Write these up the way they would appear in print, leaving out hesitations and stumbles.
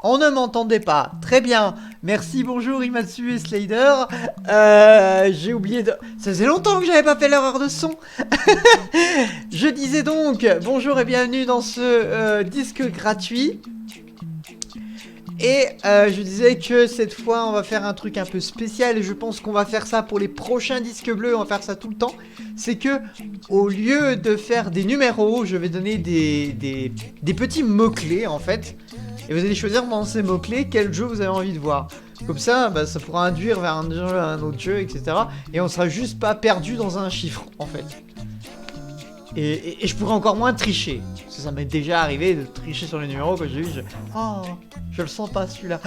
On ne m'entendait pas. Très bien. Merci, bonjour Imatsu et Slader. J'ai oublié de... Ça faisait longtemps que j'avais pas fait l'erreur de son. Je disais donc, bonjour et bienvenue dans ce disque gratuit. Et je disais que cette fois on va faire un truc un peu spécial et je pense qu'on va faire ça pour les prochains disques bleus, on va faire ça tout le temps. C'est que au lieu de faire des numéros, je vais donner des petits mots-clés en fait. Et vous allez choisir dans ces mots-clés quel jeu vous avez envie de voir. Comme ça, bah, ça pourra induire vers un autre jeu, etc. Et on sera juste pas perdu dans un chiffre en fait. Et je pourrais encore moins tricher. Parce que ça m'est déjà arrivé de tricher sur les numéros quand j'ai vu. Oh, je le sens pas celui-là.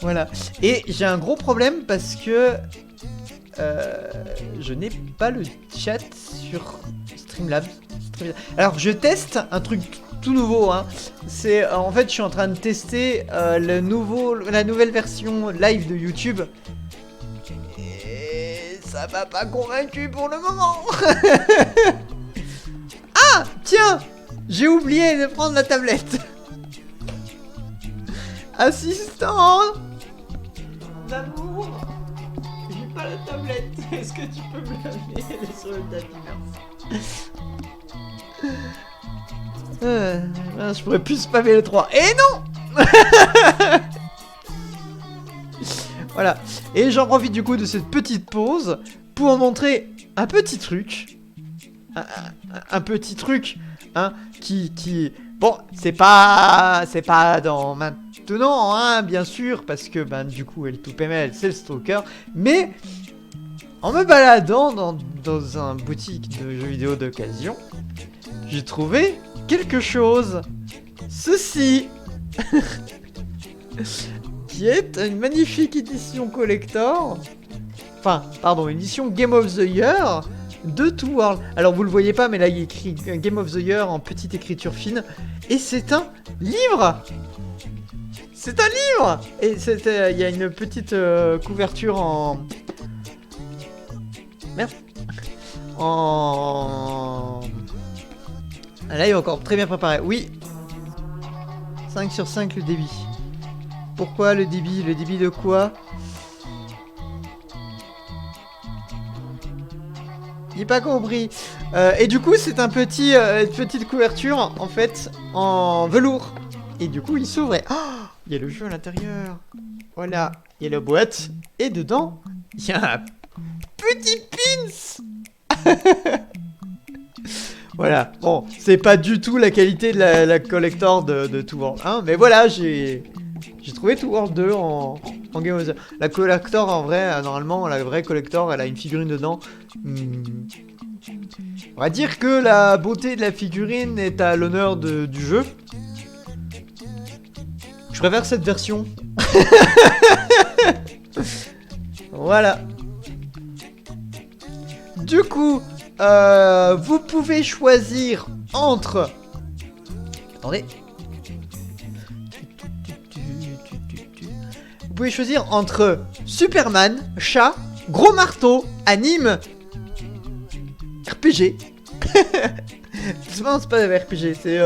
Voilà. Et j'ai un gros problème parce que je n'ai pas le chat sur Streamlabs. Alors je teste un truc tout nouveau. Hein. C'est en fait je suis en train de tester la nouvelle version live de YouTube. Ça m'a pas convaincu pour le moment. Ah, tiens, j'ai oublié de prendre la tablette. Assistant d'amour, j'ai pas la tablette. Est-ce que tu peux me l'amener? Elle est sur le tapis, merci. Je pourrais plus spammer le 3. Et non. Voilà. Et j'en profite du coup de cette petite pause pour montrer un petit truc. Un petit truc, hein, qui... Bon, c'est pas dans maintenant, hein, bien sûr, parce que, ben, du coup, elle tout PML, c'est le stalker. Mais, en me baladant dans un boutique de jeux vidéo d'occasion, j'ai trouvé quelque chose. Ceci qui est une magnifique édition collector. Enfin, pardon, une édition Game of the Year de Two World. Alors vous le voyez pas, mais là il est écrit Game of the Year en petite écriture fine. Et c'est un livre. C'est un livre. Et il y a une petite couverture en... Merde. En... Là il est encore très bien préparé. Oui. 5 sur 5 le débit. Pourquoi le débit? Le débit de quoi? J'ai pas compris. Et du coup, c'est une petite couverture, en fait, en velours. Et du coup, il s'ouvre et... Oh, il y a le jeu à l'intérieur. Voilà. Il y a la boîte. Et dedans, il y a un petit pins. Voilà. Bon, c'est pas du tout la qualité de la collector de Two World 1. Mais voilà, j'ai trouvé Two World 2 en Game of the... La collector, en vrai, normalement, la vraie collector, elle a une figurine dedans. On va dire que la beauté de la figurine est à l'honneur du jeu. Je préfère cette version. Voilà. Du coup, vous pouvez choisir entre... Attendez. Vous pouvez choisir entre Superman, chat, gros marteau, anime, RPG. C'est pas RPG, c'est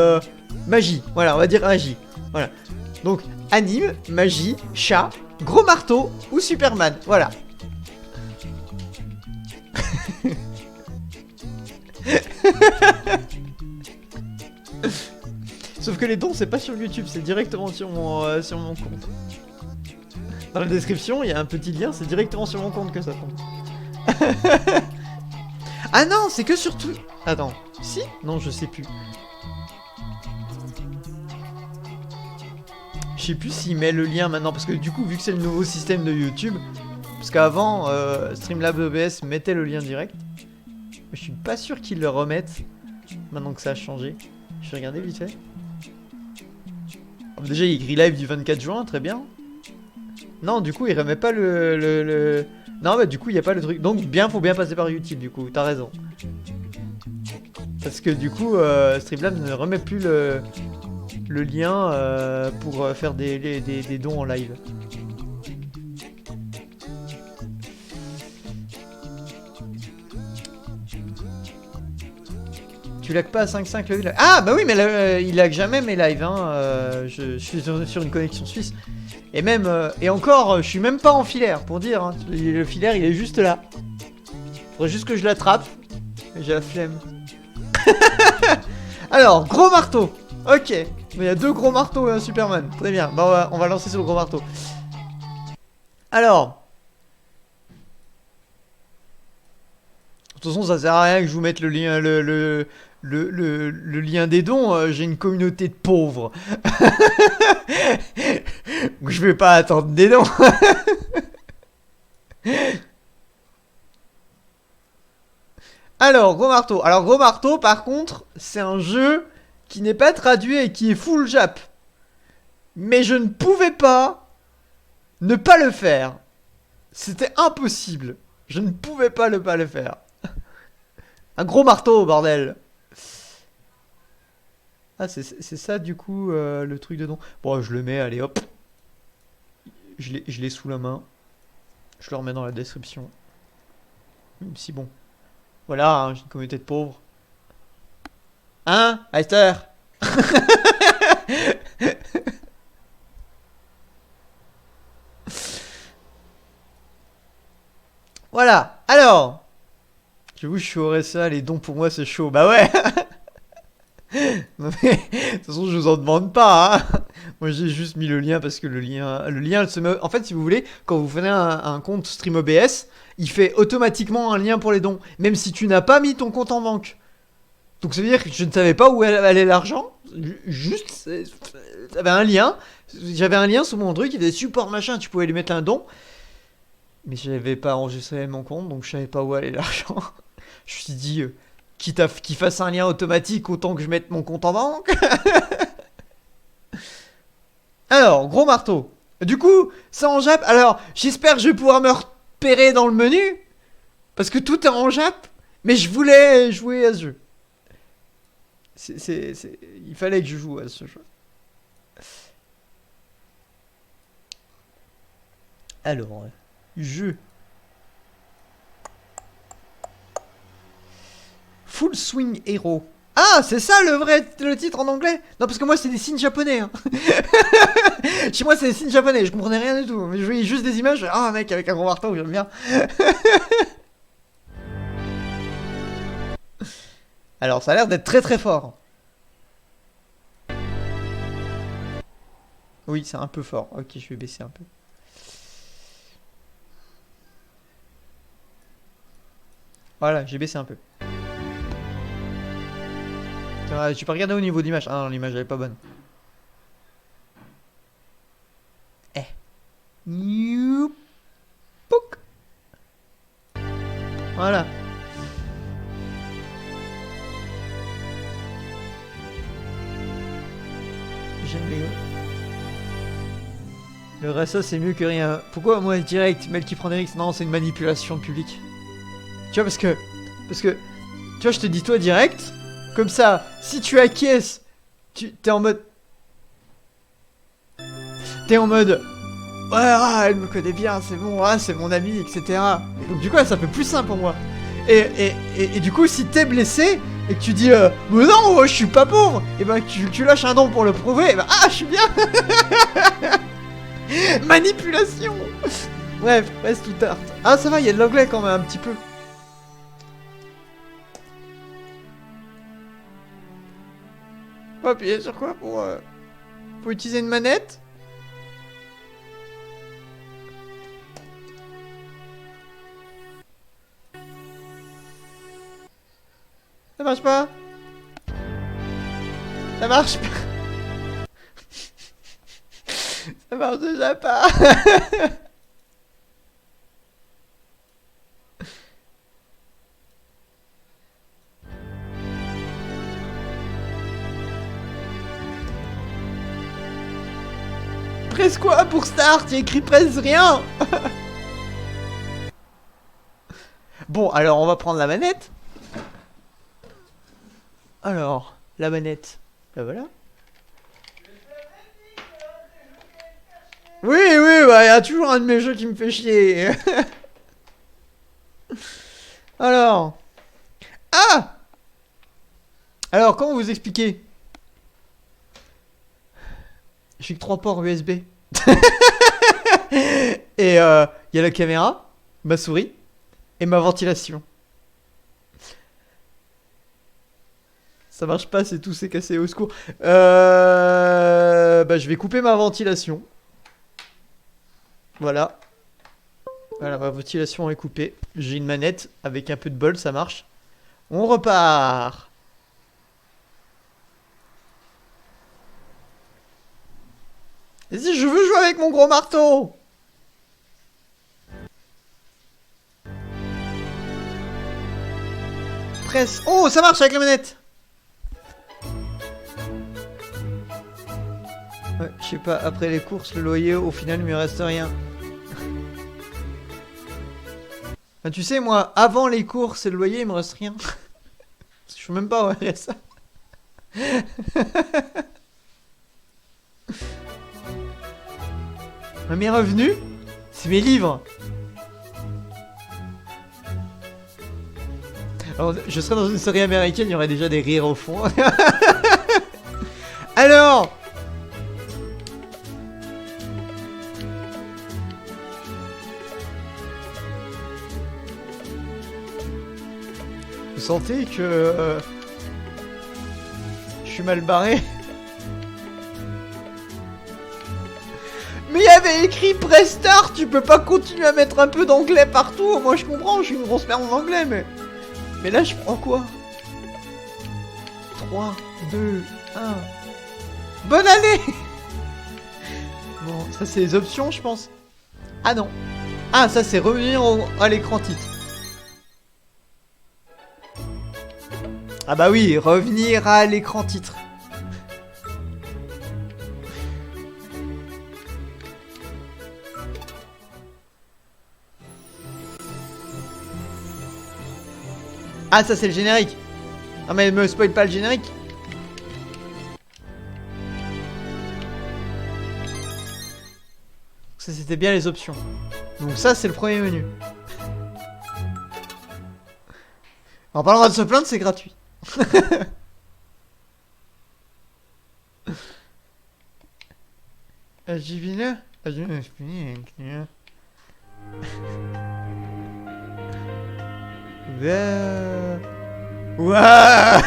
magie. Voilà, on va dire magie. Voilà. Donc, anime, magie, chat, gros marteau ou Superman. Voilà. Sauf que les dons, c'est pas sur YouTube, c'est directement sur mon compte. Dans la description, il y a un petit lien, c'est directement sur mon compte que ça tombe. Ah non, c'est que sur tout... Attends, si? Non, je sais plus. Je sais plus s'il met le lien maintenant, parce que du coup, vu que c'est le nouveau système de YouTube, parce qu'avant, Streamlabs OBS mettait le lien direct. Mais je suis pas sûr qu'ils le remettent, maintenant que ça a changé. Je vais regarder vite fait. Oh, déjà, il écrit live du 24 juin, très bien. Non, du coup, il remet pas le... Non, bah du coup, il n'y a pas le truc. Donc, faut bien passer par YouTube, du coup. T'as raison. Parce que du coup, Streamlabs ne remet plus le lien pour faire des dons en live. Tu lags pas à 5.5 le live. Ah bah oui, mais il lag jamais mes lives, hein. Je suis sur une connexion suisse. Et même, et encore, je suis même pas en filaire, pour dire, hein. Le filaire, il est juste là. Faudrait juste que je l'attrape. J'ai la flemme. Alors, gros marteau. Ok. Il y a 2 gros marteaux et un Superman. Très bien. Bah, on va lancer sur le gros marteau. Alors. De toute façon, ça sert à rien que je vous mette le lien, le lien des dons. J'ai une communauté de pauvres. Donc je vais pas attendre des dons. Alors, gros marteau. Alors, gros marteau, par contre, c'est un jeu qui n'est pas traduit et qui est full Jap. Mais je ne pouvais pas ne pas le faire. C'était impossible. Je ne pouvais pas ne pas le faire. Un gros marteau, bordel. Ah, c'est ça, du coup, le truc de don. Bon, je le mets, allez, hop. Je l'ai sous la main. Je le remets dans la description. Même si bon. Voilà, hein, j'ai une communauté de pauvres. Hein, Heister? Voilà, alors. J'avoue, je suis au RSA, les dons pour moi c'est chaud. Bah ouais. Non mais, de toute façon, je vous en demande pas, hein. Moi j'ai juste mis le lien parce que le lien se met... En fait, si vous voulez, quand vous faites un compte StreamOBS, il fait automatiquement un lien pour les dons, même si tu n'as pas mis ton compte en banque. Donc ça veut dire que je ne savais pas où allait l'argent. Juste, j'avais un lien. J'avais un lien sous mon truc, il y avait support machin, tu pouvais lui mettre un don. Mais je n'avais pas enregistré mon compte, donc je savais pas où allait l'argent. Je me suis dit, quitte à qu'il fasse un lien automatique, autant que je mette mon compte en banque. Alors, gros marteau. Du coup, ça en Jap. Alors, j'espère que je vais pouvoir me repérer dans le menu. Parce que tout est en Jap. Mais je voulais jouer à ce jeu. Il fallait que je joue à ce jeu. Alors, jeu. Full Swing Hero. Ah, c'est ça le titre en anglais? Non, parce que moi, c'est des signes japonais. Hein. Chez moi, c'est des signes japonais. Je comprenais rien du tout. Mais je voyais juste des images. Ah, un mec avec un gros marteau, j'aime bien. Alors, ça a l'air d'être très très fort. Oui, c'est un peu fort. Ok, je vais baisser un peu. Voilà, j'ai baissé un peu. Tu peux regarder au niveau de l'image. Ah non, l'image elle est pas bonne. Eh. Pouc. Voilà. J'aime les... Le RSA c'est mieux que rien. Pourquoi moi direct, Mel qui prend des risques? Non, c'est une manipulation de public. Tu vois, parce que... Tu vois, je te dis toi direct... Comme ça, si tu acquiesces, t'es en mode... T'es en mode... Ouais, ah, elle me connaît bien, c'est bon, ah, c'est mon ami, etc. Donc du coup, ça fait plus simple pour moi. Et du coup, si t'es blessé, et que tu dis... mais non, je suis pas pauvre, et ben tu lâches un don pour le prouver, et ben ah, je suis bien. Manipulation. Bref, reste tout tard. Ah, ça va, il y a de l'anglais quand même, un petit peu. Faut appuyer sur quoi pour utiliser une manette? Ça marche pas? Ça marche pas? Ça marche déjà pas. Presse quoi pour start? Il y a écrit presse rien. Bon, alors on va prendre la manette. Alors, la manette. La voilà. Oui, oui, bah, y a toujours un de mes jeux qui me fait chier. Alors. Ah! Alors, comment vous expliquer? J'ai que 3 ports USB. Et il y a la caméra, ma souris et ma ventilation. Ça marche pas, c'est tout, c'est cassé, au secours. Bah, je vais couper ma ventilation. Voilà. Voilà, ma ventilation est coupée. J'ai une manette, avec un peu de bol, ça marche. On repart. Et si je veux jouer avec mon gros marteau? Presse. Oh, ça marche avec la manette. Ouais, je sais pas, après les courses, le loyer, au final, il me reste rien. Bah, tu sais, moi, avant les courses et le loyer, il me reste rien. Je suis même pas au RSA. Mes revenus, c'est mes livres. Alors, je serais dans une série américaine, il y aurait déjà des rires au fond. Alors, vous sentez que je suis mal barré? Mais il y avait écrit Prestart, tu peux pas continuer à mettre un peu d'anglais partout. Moi je comprends, je suis une grosse merde en anglais, mais là je prends quoi? 3, 2, 1. Bonne année. Bon, ça c'est les options je pense. Ah non. Ah ça c'est revenir à l'écran titre. Ah bah oui, revenir à l'écran titre. Ah ça c'est le générique. Non mais me spoil pas le générique. Ça c'était bien les options. Donc ça c'est le premier menu. Alors pas le droit de se plaindre, c'est gratuit. Divine. Ouah.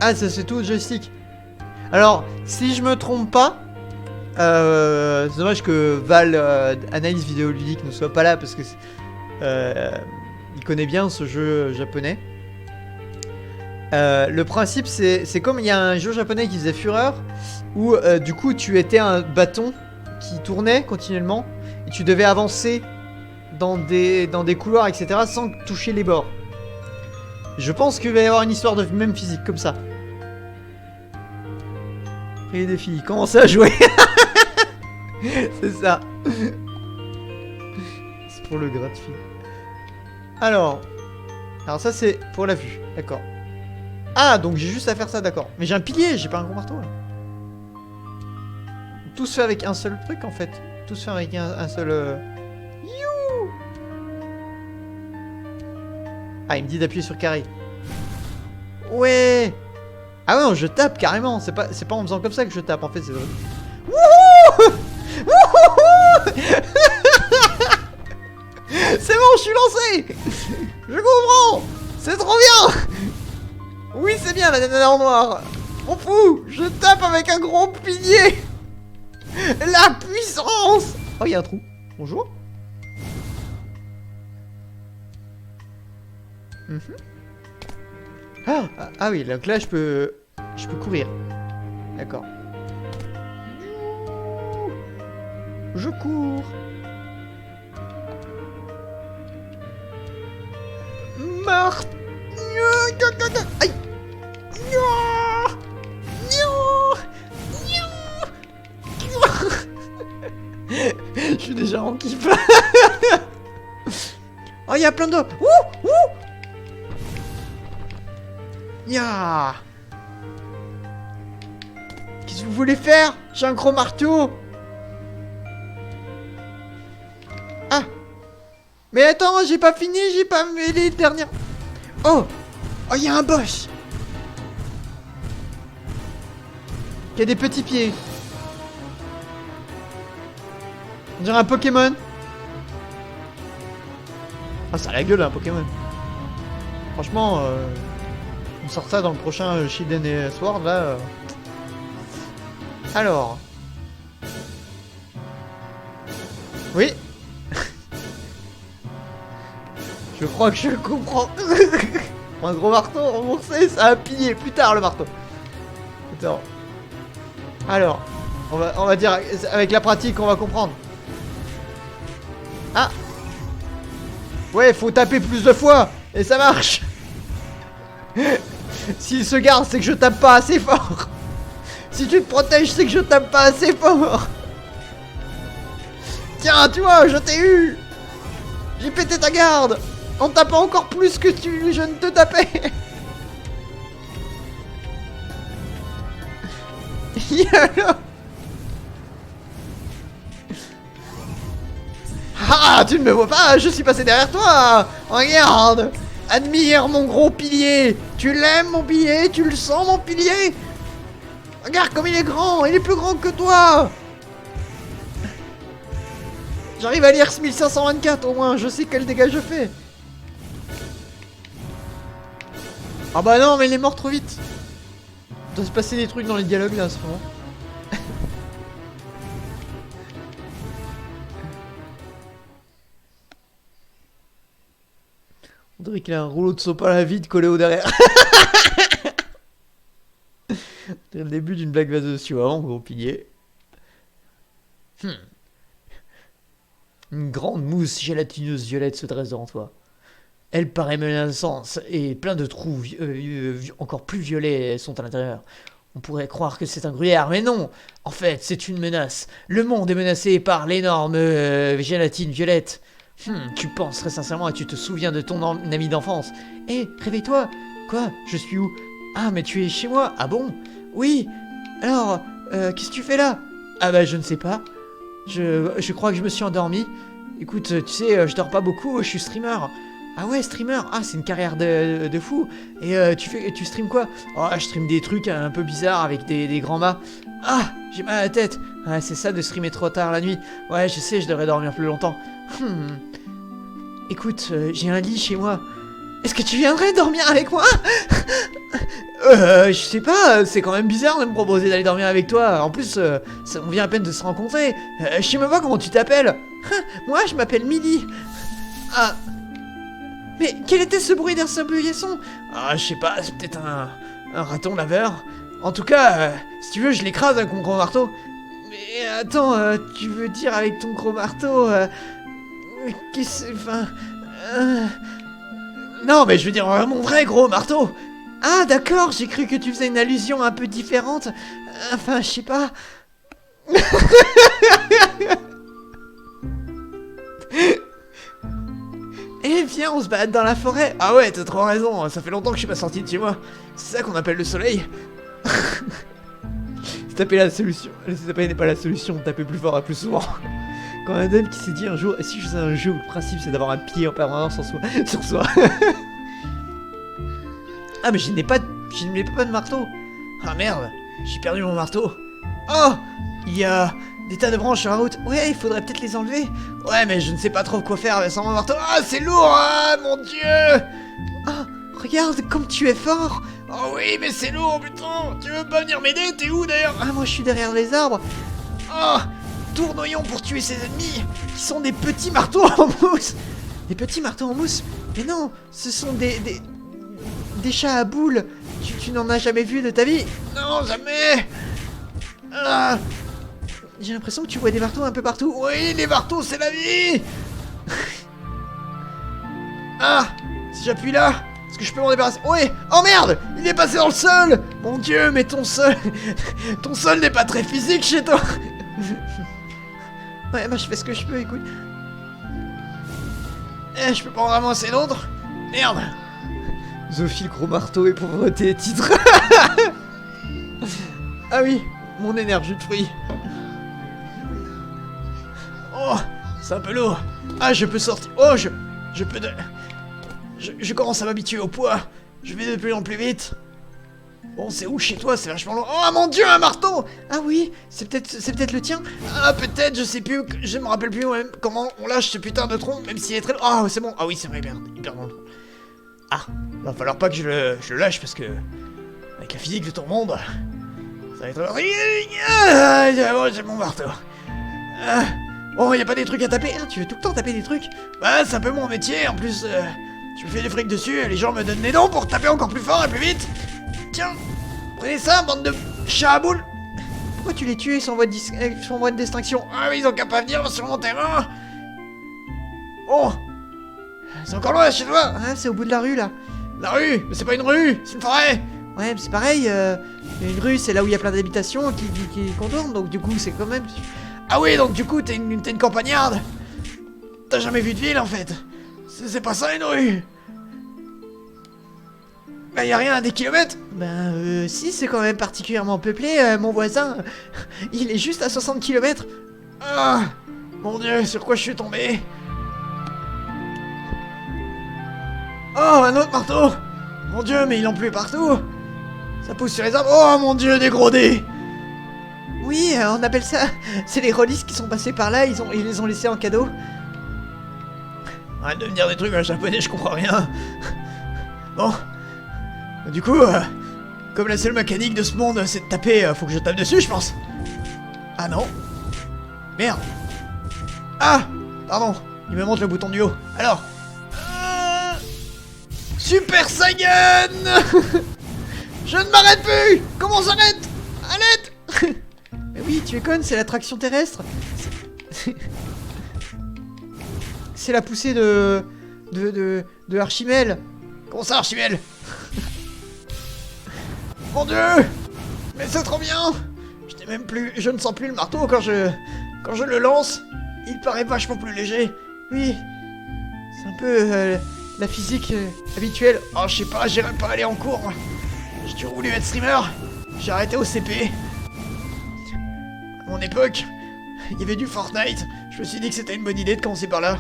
Ah ça c'est tout le joystick. Alors si je me trompe pas, c'est dommage que Val Analyse Vidéoludique ne soit pas là parce que il connaît bien ce jeu japonais. Le principe c'est comme il y a un jeu japonais qui faisait fureur où du coup tu étais un bâton qui tournait continuellement et tu devais avancer dans des couloirs etc sans toucher les bords. Je pense qu'il va y avoir une histoire de même physique comme ça. Et des filles, commencez à jouer. C'est ça. C'est pour le gratte-fille. Alors ça c'est pour la vue, d'accord. Ah donc j'ai juste à faire ça, d'accord. Mais j'ai un pilier, j'ai pas un gros marteau là. Tout se fait avec un seul truc en fait. Tout se fait avec un seul... You. Ah il me dit d'appuyer sur carré. Ouais. Ah ouais non, je tape carrément, c'est pas en faisant comme ça que je tape en fait, c'est... Wouhou. C'est bon, je suis lancé. Je comprends. C'est trop bien. Oui, c'est bien la nana en noir. On fout. Je tape avec un gros pilier. La puissance. Oh, il y a un trou. Bonjour. Ah oui, donc là, je peux courir. D'accord. Je cours. Marthe. Aïe. Je suis déjà en kiff. Oh, il y a plein d'eau. Ya. Qu'est-ce que vous voulez faire? J'ai un gros marteau. Ah. Mais attends, j'ai pas fini, j'ai pas mis les dernières... Oh! Oh, il y a un boss! Qui a des petits pieds. On dirait un Pokémon. Ah, ça a la gueule un Pokémon. Franchement, on sort ça dans le prochain Shield et Sword là. Alors. Oui. Je crois que je comprends. Un gros marteau remboursé, ça a pillé plus tard le marteau. Attends. Alors, on va dire avec la pratique, on va comprendre. Ah. Ouais, faut taper plus de fois et ça marche. S'il se garde, c'est que je tape pas assez fort. Si tu te protèges, c'est que je tape pas assez fort. Tiens, tu vois, je t'ai eu. J'ai pété ta garde en tapant encore plus que je ne te tapais. Yallah. Ah, tu ne me vois pas, je suis passé derrière toi. Regarde. Admire mon gros pilier. Tu l'aimes mon pilier? Tu le sens mon pilier? Regarde comme il est grand. Il est plus grand que toi. J'arrive à lire 1524 au moins. Je sais quel dégât je fais. Ah bah non, mais il est mort trop vite. Il doit se passer des trucs dans les dialogues là à ce moment. On dirait qu'il a un rouleau de sopalin à vide collé au derrière. C'est le début d'une blague vaseuse, tu vois, en gros pilier. Une grande mousse gélatineuse violette se dresse devant toi. Elle paraît menaçante et plein de trous encore plus violets sont à l'intérieur. On pourrait croire que c'est un gruyère, mais non. En fait, c'est une menace. Le monde est menacé par l'énorme gélatine violette. Tu penses très sincèrement et tu te souviens de ton ami d'enfance. Hé, réveille-toi. Quoi? Je suis où? Ah, mais tu es chez moi? Ah bon? Oui. Alors, qu'est-ce que tu fais là? Ah bah, je ne sais pas. Je crois que je me suis endormi. Écoute, tu sais, je dors pas beaucoup, je suis streamer. Ah ouais, streamer. Ah, c'est une carrière de fou. Et tu stream quoi? Oh, je stream des trucs un peu bizarres avec des grands mâts. Ah, j'ai mal à la tête. Ah, c'est ça de streamer trop tard la nuit. Ouais, je sais, je devrais dormir plus longtemps. Écoute, j'ai un lit chez moi. Est-ce que tu viendrais dormir avec moi? Je sais pas, c'est quand même bizarre de me proposer d'aller dormir avec toi. En plus, on vient à peine de se rencontrer. Je sais même pas comment tu t'appelles. Moi, je m'appelle Millie. Ah. Mais quel était ce bruit d'un simple buisson? Ah, je sais pas, c'est peut-être un raton laveur. En tout cas, si tu veux, je l'écrase avec mon gros marteau. Mais attends, tu veux dire avec ton gros marteau qu'est-ce... Enfin... Non, mais je veux dire mon vrai gros marteau. Ah, d'accord, j'ai cru que tu faisais une allusion un peu différente. Enfin, je sais pas... Eh viens, on se balade dans la forêt. Ah ouais, t'as trop raison, ça fait longtemps que je suis pas sorti de chez moi. C'est ça qu'on appelle le soleil. Se taper la solution. Se taper n'est pas la solution, taper plus fort et plus souvent. Quand un homme qui s'est dit un jour, et si je faisais un jeu où le principe c'est d'avoir un pied en permanence sur soi. Ah mais je n'ai pas de marteau. Ah merde, j'ai perdu mon marteau. Oh, il y a des tas de branches sur la route. Ouais, il faudrait peut-être les enlever. Ouais, mais je ne sais pas trop quoi faire sans mon marteau. Ah, c'est lourd, ah, mon dieu. Ah, regarde comme tu es fort. Oh oui, mais c'est lourd, putain. Tu veux pas venir m'aider? T'es où d'ailleurs? Ah, moi je suis derrière les arbres. Oh, tournoyons pour tuer ses ennemis, qui sont des petits marteaux en mousse. Des petits marteaux en mousse? Mais non, ce sont des chats à boules. Tu n'en as jamais vu de ta vie? Non, jamais. Ah. J'ai l'impression que tu vois des marteaux un peu partout. Oui, les marteaux, c'est la vie. Ah, si j'appuie là, est-ce que je peux m'en débarrasser? Oui. Oh merde, il est passé dans le sol. Mon dieu, mais ton sol n'est pas très physique chez toi. Ouais, bah je fais ce que je peux, écoute. Je peux pas en ramasser d'autres. Merde. Zophiel, gros marteau et pauvreté, titre. Ah oui, mon énergie de fruits. Oh, c'est un peu lourd. Ah, je peux sortir. Oh, Je peux de... Je commence à m'habituer au poids. Je vais de plus en plus vite. Bon, c'est où chez toi? C'est vachement loin. Oh mon dieu, un marteau! Ah oui, c'est peut-être le tien. Ah, peut-être, je sais plus. Je me rappelle plus même comment on lâche ce putain de tronc, même s'il est très... Ah, c'est bon. Ah oui, c'est vrai, merde. Hyper loin. Ah, va falloir pas que je le lâche parce que... Avec la physique de ton monde... Ça va être... Ah, bon, j'ai mon marteau. Ah, bon, y a pas des trucs à taper? Ah, tu veux tout le temps taper des trucs? Bah, c'est un peu mon métier. En plus, je me fais du fric dessus et les gens me donnent des dons pour taper encore plus fort et plus vite. Tiens, prenez ça, bande de chats à boules. Pourquoi tu les tues sans voie de distinction? Ah oui, ils ont qu'à pas venir sur mon terrain. Bon, c'est encore loin chez toi. Ah, c'est au bout de la rue, là. La rue, mais c'est pas une rue, c'est une forêt. Ouais, mais c'est pareil, une rue, c'est là où il y a plein d'habitations qui contournent, donc du coup, c'est quand même... Ah oui, donc du coup, t'es une campagnarde. T'as jamais vu de ville, en fait. C'est pas ça, une rue. Bah, y a rien à des kilomètres. Ben, si, c'est quand même particulièrement peuplé, mon voisin, il est juste à 60 km. Ah, mon dieu, sur quoi je suis tombé? Oh, un autre marteau. Mon dieu, mais il en pleut partout. Ça pousse sur les arbres. Oh, mon dieu, des gros dés. Oui, on appelle ça... C'est les rôlistes qui sont passés par là, ils les ont laissés en cadeau. Arrête de me dire des trucs en japonais, je comprends rien. Bon. Du coup, comme la seule mécanique de ce monde c'est de taper, faut que je tape dessus, je pense. Ah non. Merde. Ah, pardon, il me montre le bouton du haut. Alors. Super Saiyan. Je ne m'arrête plus. Comment s'arrête? À l'aide. Mais oui, tu es conne, c'est l'attraction terrestre. C'est la poussée de Archimel. Comment ça, Archimel? Mon dieu! Mais c'est trop bien! Je ne sens plus le marteau quand je le lance. Il paraît vachement plus léger. Oui, c'est un peu la physique habituelle. Oh, je sais pas, j'irai pas aller en cours. J'ai toujours voulu être streamer. J'ai arrêté au CP. À mon époque, il y avait du Fortnite. Je me suis dit que c'était une bonne idée de commencer par là.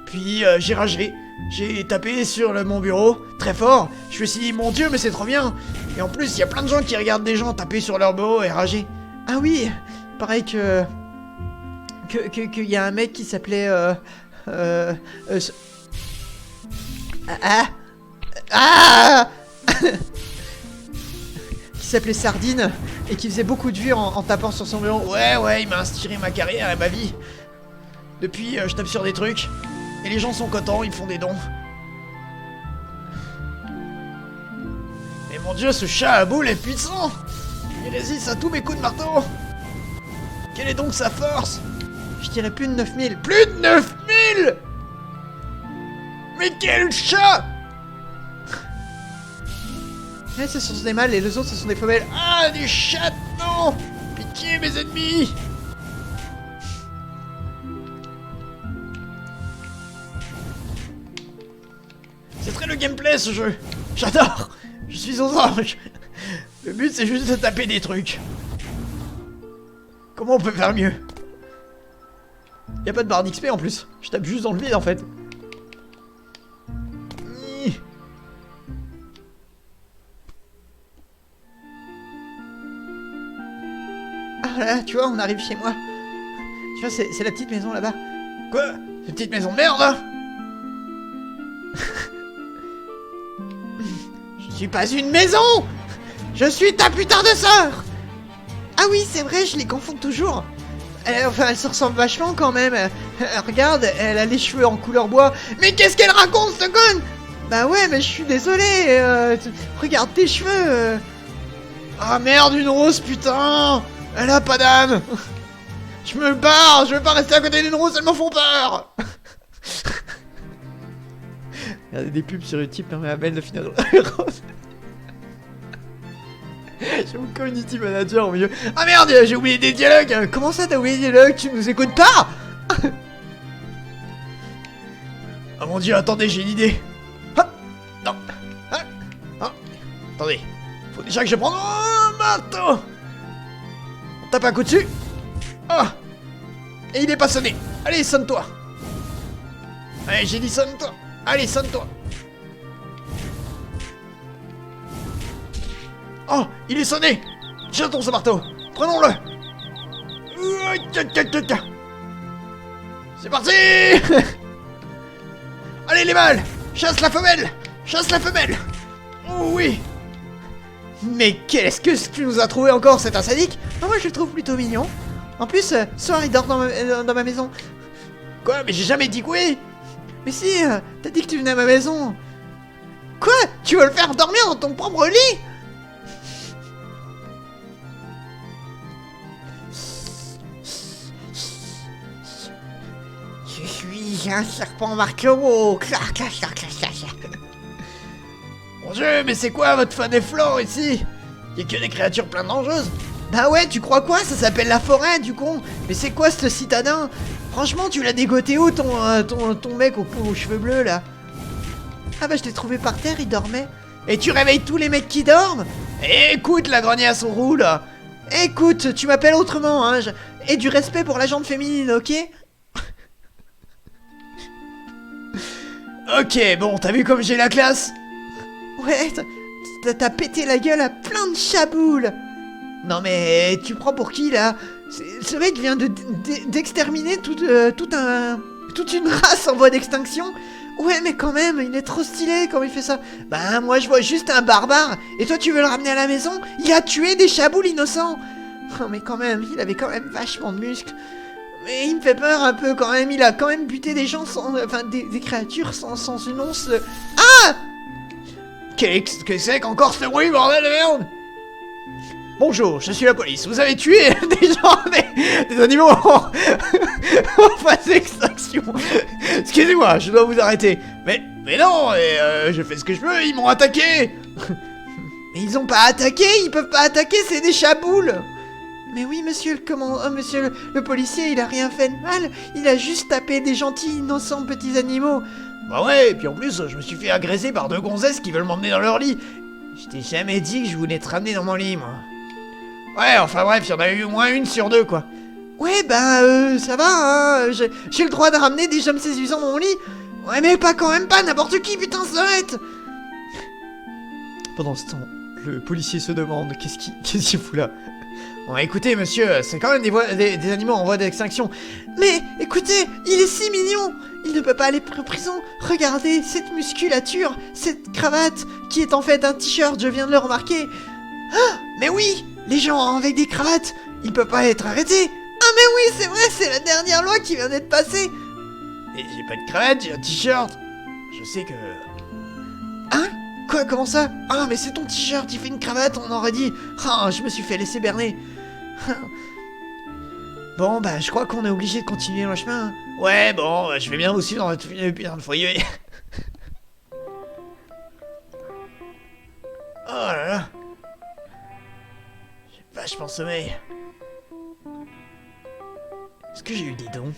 Puis j'ai ragé. J'ai tapé sur mon bureau, très fort. Je me suis dit, mon dieu, mais c'est trop bien. Et en plus, il y a plein de gens qui regardent des gens taper sur leur bureau et rager. Ah oui, pareil qu'il y a un mec qui s'appelait... qui s'appelait Sardine et qui faisait beaucoup de vues en tapant sur son bureau. Ouais, il m'a inspiré ma carrière et ma vie. Depuis, je tape sur des trucs. Et les gens sont contents, ils me font des dons. Mais mon dieu, ce chat à boules est puissant! Il résiste à tous mes coups de marteau! Quelle est donc sa force? Je dirais plus de 9000. Plus de 9000! Mais quel chat! Ouais, ce sont des mâles et les autres ce sont des femelles. Ah, des chats, non! Pitié, mes ennemis! C'est très le gameplay ce jeu. J'adore. Je suis aux anges. Le but c'est juste de taper des trucs. Comment on peut faire mieux? Y a pas de barre d'XP en plus. Je tape juste dans le vide en fait. Ah là, tu vois, on arrive chez moi. Tu vois, c'est la petite maison là-bas. Quoi? Cette petite maison de merde là? Je suis pas une maison! Je suis ta putain de sœur! Ah oui, c'est vrai, je les confonds toujours. Enfin, elle se ressemble vachement quand même. Regarde, elle a les cheveux en couleur bois. Mais qu'est-ce qu'elle raconte, cette conne? Bah ouais, mais je suis désolé. Regarde tes cheveux. Ah merde, une rose, putain! Elle a pas d'âme! Je me barre, je veux pas rester à côté d'une rose, elles me font peur! Regardez des pubs sur YouTube permet à Belle de finir dans la rose. J'ai mon community manager au milieu. Ah merde, j'ai oublié des dialogues! Comment ça t'as oublié des dialogues? Tu nous écoutes pas? Oh mon dieu, attendez, j'ai une idée. Ah, non. Ah, ah. Attendez, faut déjà que je prenne un marteau. On tape un coup dessus. Ah. Et il est pas sonné. Allez, sonne-toi. Allez, j'ai dit sonne-toi. Allez, sonne-toi. Oh, il est sonné. Jetons ce marteau. Prenons-le. C'est parti. Allez les mâles. Chasse la femelle. Chasse la femelle. Oh oui. Mais qu'est-ce que tu nous as trouvé encore, cet insadique? Moi je le trouve plutôt mignon. En plus, soir il dort dans ma maison. Quoi? Mais j'ai jamais dit que oui. Mais si, t'as dit que tu venais à ma maison. Quoi? Tu veux le faire dormir dans ton propre lit? Je suis un serpent Marco. Clac, clac, clac, clac, clac. Mon Dieu, mais c'est quoi votre faune et flore ici? Y'a que des créatures plein dangereuses. Bah ouais, tu crois quoi? Ça s'appelle la forêt, du con. Mais c'est quoi ce citadin? Franchement, tu l'as dégoté où ton mec aux cheveux bleus là? Ah bah je l'ai trouvé par terre, il dormait. Et tu réveilles tous les mecs qui dorment? Écoute la grognasse à son roux là. Écoute, tu m'appelles autrement, hein. Et du respect pour la jante féminine, ok? Ok, bon, t'as vu comme j'ai la classe? Ouais, t'as pété la gueule à plein de chaboules. Non mais, tu prends pour qui là? Ce mec vient d'exterminer toute une race en voie d'extinction. Ouais mais quand même, il est trop stylé quand il fait ça. Bah moi je vois juste un barbare. Et toi tu veux le ramener à la maison? Il a tué des chaboules innocents. Oh mais quand même, il avait quand même vachement de muscles. Mais il me fait peur un peu quand même. Il a quand même buté des gens sans... Enfin des créatures sans une once... Ah! Qu'est-ce que c'est qu'encore ce bruit, bordel de merde? Bonjour, je suis la police. Vous avez tué des gens, des animaux en phase d'extinction. Excusez-moi, je dois vous arrêter. Mais non, je fais ce que je veux, ils m'ont attaqué. Mais ils ont pas attaqué, ils peuvent pas attaquer, c'est des chaboules. Mais oui, monsieur monsieur le policier, il a rien fait de mal. Il a juste tapé des gentils, innocents petits animaux. Bah ouais, et puis en plus, je me suis fait agresser par deux gonzesses qui veulent m'emmener dans leur lit. Je t'ai jamais dit que je voulais te ramener dans mon lit, moi. Ouais, enfin bref, il y en a eu au moins une sur deux, quoi. Ouais, bah, ça va, hein. J'ai le droit de ramener des hommes séduisants dans mon lit. Ouais, mais pas quand même pas, n'importe qui, putain, s'arrête. Pendant ce temps, le policier se demande qu'est-ce qu'il fout là. Bon, écoutez, monsieur, c'est quand même des animaux en voie d'extinction. Mais, écoutez, il est si mignon. Il ne peut pas aller en prison. Regardez, cette musculature, cette cravate, qui est en fait un t-shirt, je viens de le remarquer. Ah, mais oui, les gens avec des cravates, ils peuvent pas être arrêtés. Ah mais oui, c'est vrai, c'est la dernière loi qui vient d'être passée. Mais j'ai pas de cravate, j'ai un t-shirt. Je sais que... Hein? Quoi, comment ça? Ah mais c'est ton t-shirt, il fait une cravate, on aurait dit. Ah, je me suis fait laisser berner. Bon bah je crois qu'on est obligé de continuer le chemin. Ouais bon, je vais bien vous suivre dans votre putain de foyer. Oh là là. J'ai vachement sommeil. Est-ce que j'ai eu des dons?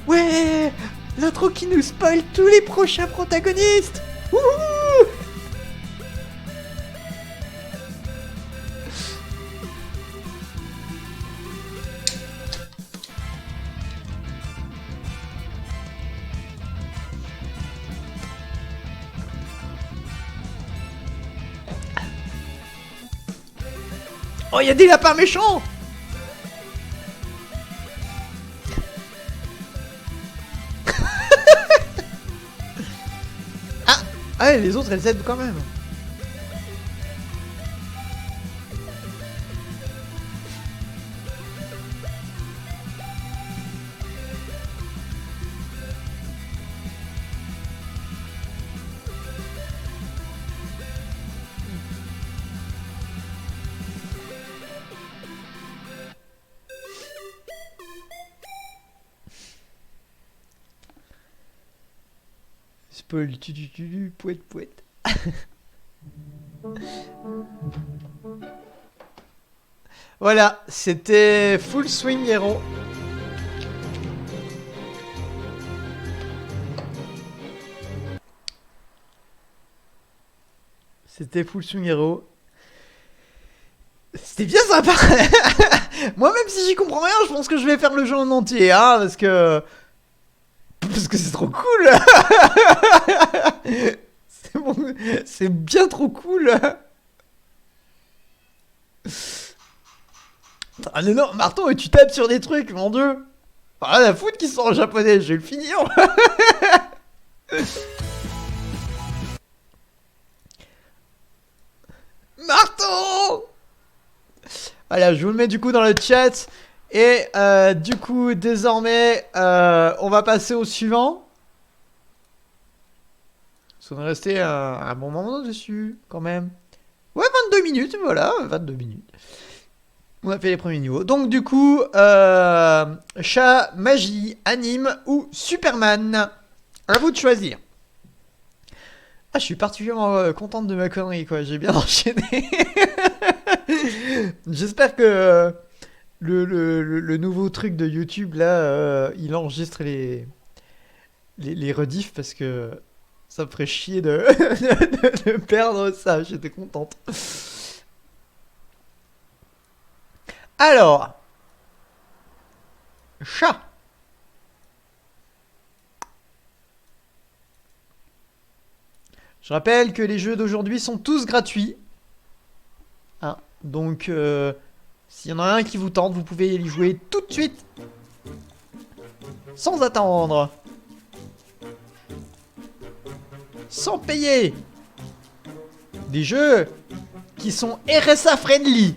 Ouais, l'intro qui nous spoil tous les prochains protagonistes. Wouhou! Oh, il y a des lapins méchants. Ah, les autres, elles aident quand même. Spoil, pouette, pouette. Voilà, c'était Full Swing Hero. C'était Full Swing Hero. C'était bien sympa. Moi, même si j'y comprends rien, je pense que je vais faire le jeu en entier, hein, parce que c'est trop cool. C'est bien trop cool. Un énorme marteau et tu tapes sur des trucs, mon dieu. Rien à foutre qu'ils sont en japonais, je vais le finir. Marteau. Voilà, je vous le mets du coup dans le chat. Et du coup, désormais, on va passer au suivant. Parce qu'on est resté un bon moment dessus, quand même. Ouais, 22 minutes, voilà, 22 minutes. On a fait les premiers niveaux. Donc du coup, chat, magie, anime ou Superman. À vous de choisir. Ah, je suis particulièrement contente de ma connerie, quoi. J'ai bien enchaîné. J'espère que le nouveau truc de YouTube, là, il enregistre les rediffs parce que ça me ferait chier de perdre ça. J'étais contente. Alors, chat. Je rappelle que les jeux d'aujourd'hui sont tous gratuits. Hein, donc, s'il y en a un qui vous tente, vous pouvez y jouer tout de suite. Sans attendre. Sans payer. Des jeux qui sont RSA friendly.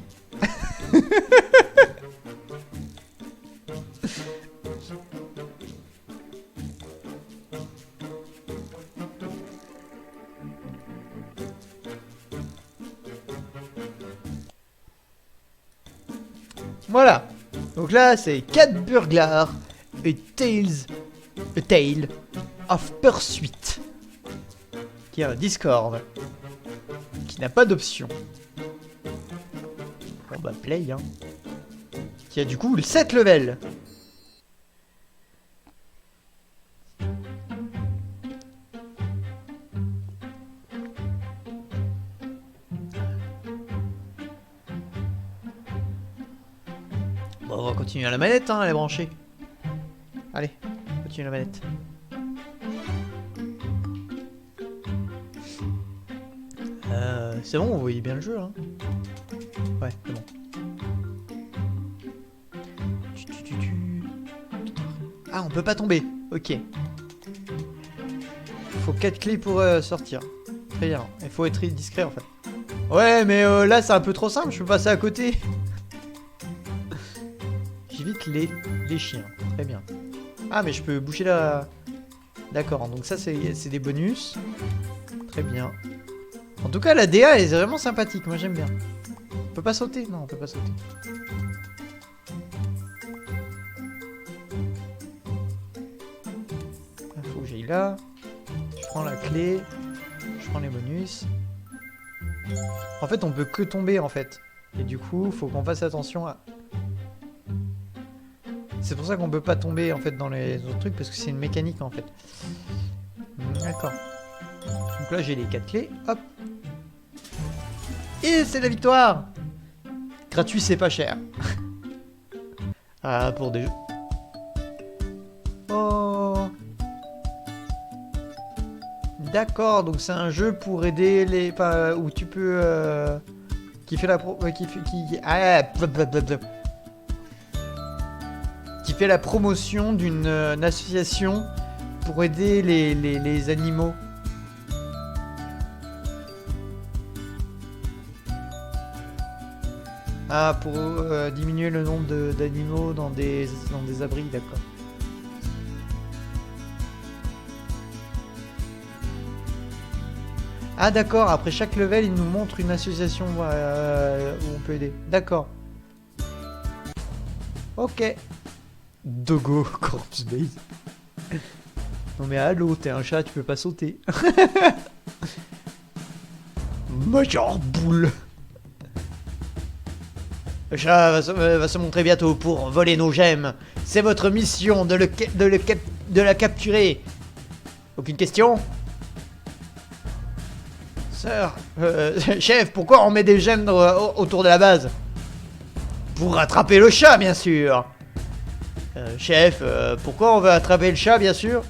Voilà. Donc là, c'est 4 burglars et A Tale of Pursuit. Qui a un Discord. Qui n'a pas d'option. Bon bah play hein. Qui a du coup le 7 level. Bon, on va continuer à la manette hein, elle est branchée. Allez, continue la manette. C'est bon, vous voyez bien le jeu hein. Ouais, c'est bon. Ah, on peut pas tomber. Ok. Faut 4 clés pour sortir. Très bien. Il faut être discret en fait. Ouais, mais là c'est un peu trop simple. Je peux passer à côté. J'évite les chiens. Très bien. Ah, mais je peux boucher la... D'accord. Donc ça c'est des bonus. Très bien. En tout cas, la DA est vraiment sympathique. Moi j'aime bien. On peut pas sauter? Non, on peut pas sauter. Faut que j'aille là. Je prends la clé. Je prends les bonus. En fait, on peut que tomber en fait. Et du coup, faut qu'on fasse attention à... C'est pour ça qu'on peut pas tomber en fait dans les autres trucs parce que c'est une mécanique en fait. D'accord. Donc là, j'ai les 4 clés. Hop. Et c'est la victoire! Gratuit, c'est pas cher. Ah, pour des jeux. Oh. D'accord, donc c'est un jeu pour aider les... Enfin, où tu peux... Qui fait la qui fait la promotion d'une association pour aider les animaux. Ah, pour diminuer le nombre d'animaux dans des abris, d'accord. Ah d'accord, après chaque level, il nous montre une association où on peut aider. D'accord. Ok. Dogo Corpse Base. Non mais allô, t'es un chat, tu peux pas sauter. Major Boule. Le chat va se montrer bientôt pour voler nos gemmes. C'est votre mission de la capturer. Aucune question? Sœur, chef, pourquoi on met des gemmes autour de la base? Pour rattraper le chat, bien sûr. Chef, pourquoi on veut attraper le chat, bien sûr?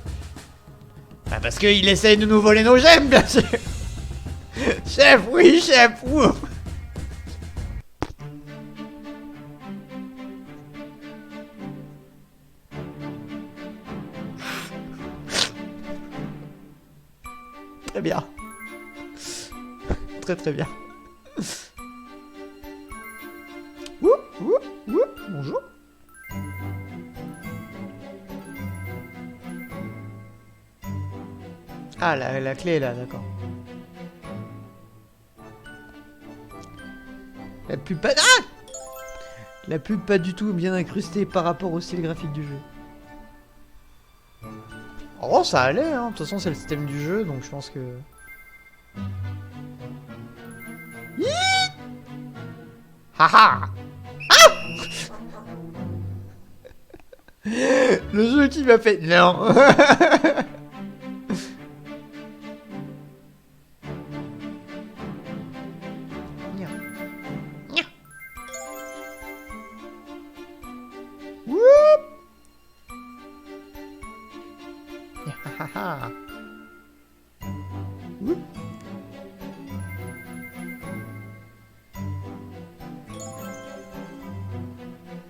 Bah parce qu'il essaye de nous voler nos gemmes, bien sûr. Chef, oui, chef, ouf. Très bien. Très très bien. Ouh, ouh, ouh, bonjour. Ah, la clé est là, d'accord. La pub pas... Ah, la pub pas du tout bien incrustée par rapport au style graphique du jeu. Oh, ça allait, hein. De toute façon, c'est le système du jeu, donc je pense que... Haha. Ah. Le jeu qui m'a fait... Non.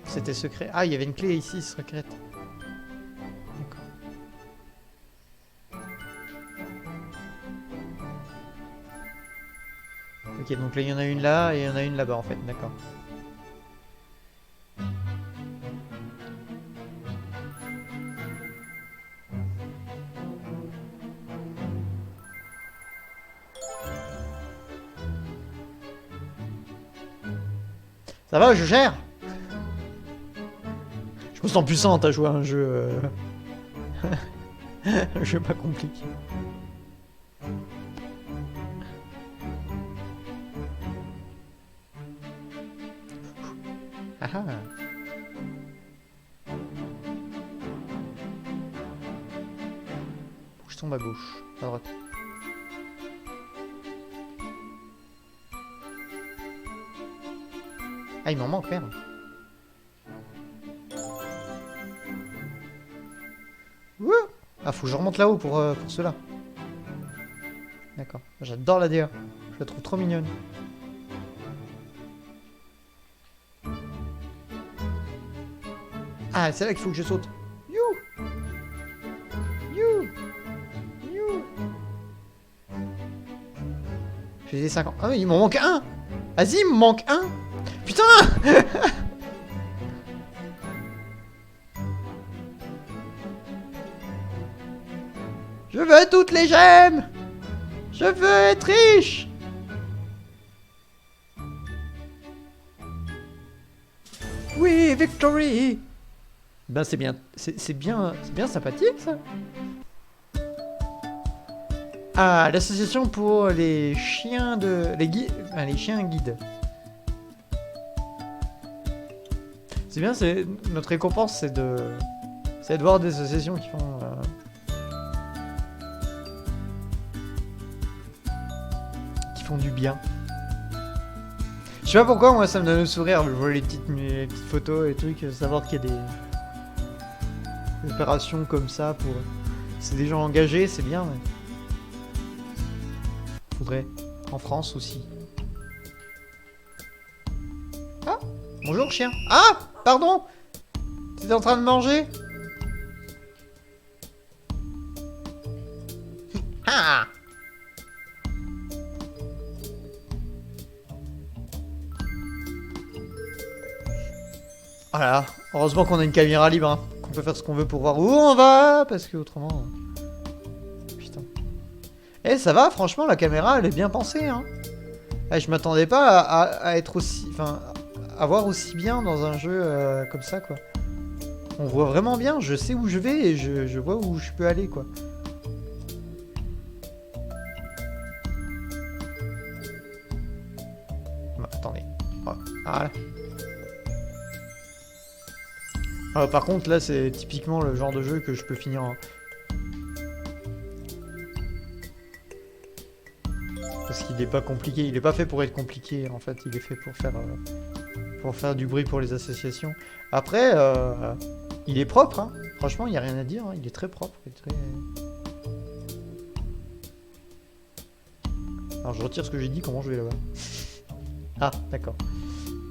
C'était secret. Ah, il y avait une clé ici, secrète. D'accord. Ok, donc là, il y en a une là et il y en a une là-bas, en fait. D'accord. Ça va, je gère. Je me sens puissante à jouer à un jeu... un jeu pas compliqué. Ah ah. Faut que je tombe à gauche, à droite. Ah, il m'en manque, merde. Wouh. Ah, faut que je remonte là-haut pour ceux-là. D'accord. J'adore la DA. Je la trouve trop mignonne. Ah, c'est là qu'il faut que je saute. You. You. You. J'ai des 50. Ah oui, il m'en manque un. Vas-y, il me manque un. Putain. Je veux toutes les gemmes. Je veux être riche. Oui, victory. Ben c'est bien, c'est bien sympathique ça. Ah, l'association pour les chiens de... les chiens guides. C'est bien, c'est notre récompense, c'est de voir des associations qui font... qui font du bien. Je sais pas pourquoi, moi ça me donne le sourire, je vois les petites photos et trucs, savoir qu'il y a des opérations comme ça pour... C'est des gens engagés, c'est bien, mais... Faudrait. En France aussi. Ah, bonjour chien. Ah, pardon. T'étais en train de manger? Ah. Voilà. Heureusement qu'on a une caméra libre, hein. Qu'on peut faire ce qu'on veut pour voir où on va, parce que autrement... Eh, ça va, franchement, la caméra, elle est bien pensée, hein. Eh, je m'attendais pas à être aussi... Enfin, à voir aussi bien dans un jeu comme ça, quoi. On voit vraiment bien, je sais où je vais et je vois où je peux aller, quoi. Bon, attendez. Oh, voilà. Par contre, là, c'est typiquement le genre de jeu que je peux finir en... Parce qu'il est pas compliqué, il est pas fait pour être compliqué, en fait, il est fait pour faire du bruit pour les associations. Après, il est propre, hein. Franchement, il n'y a rien à dire, hein. Il est très propre. Alors, je retire ce que j'ai dit, comment je vais là-bas? Ah, d'accord.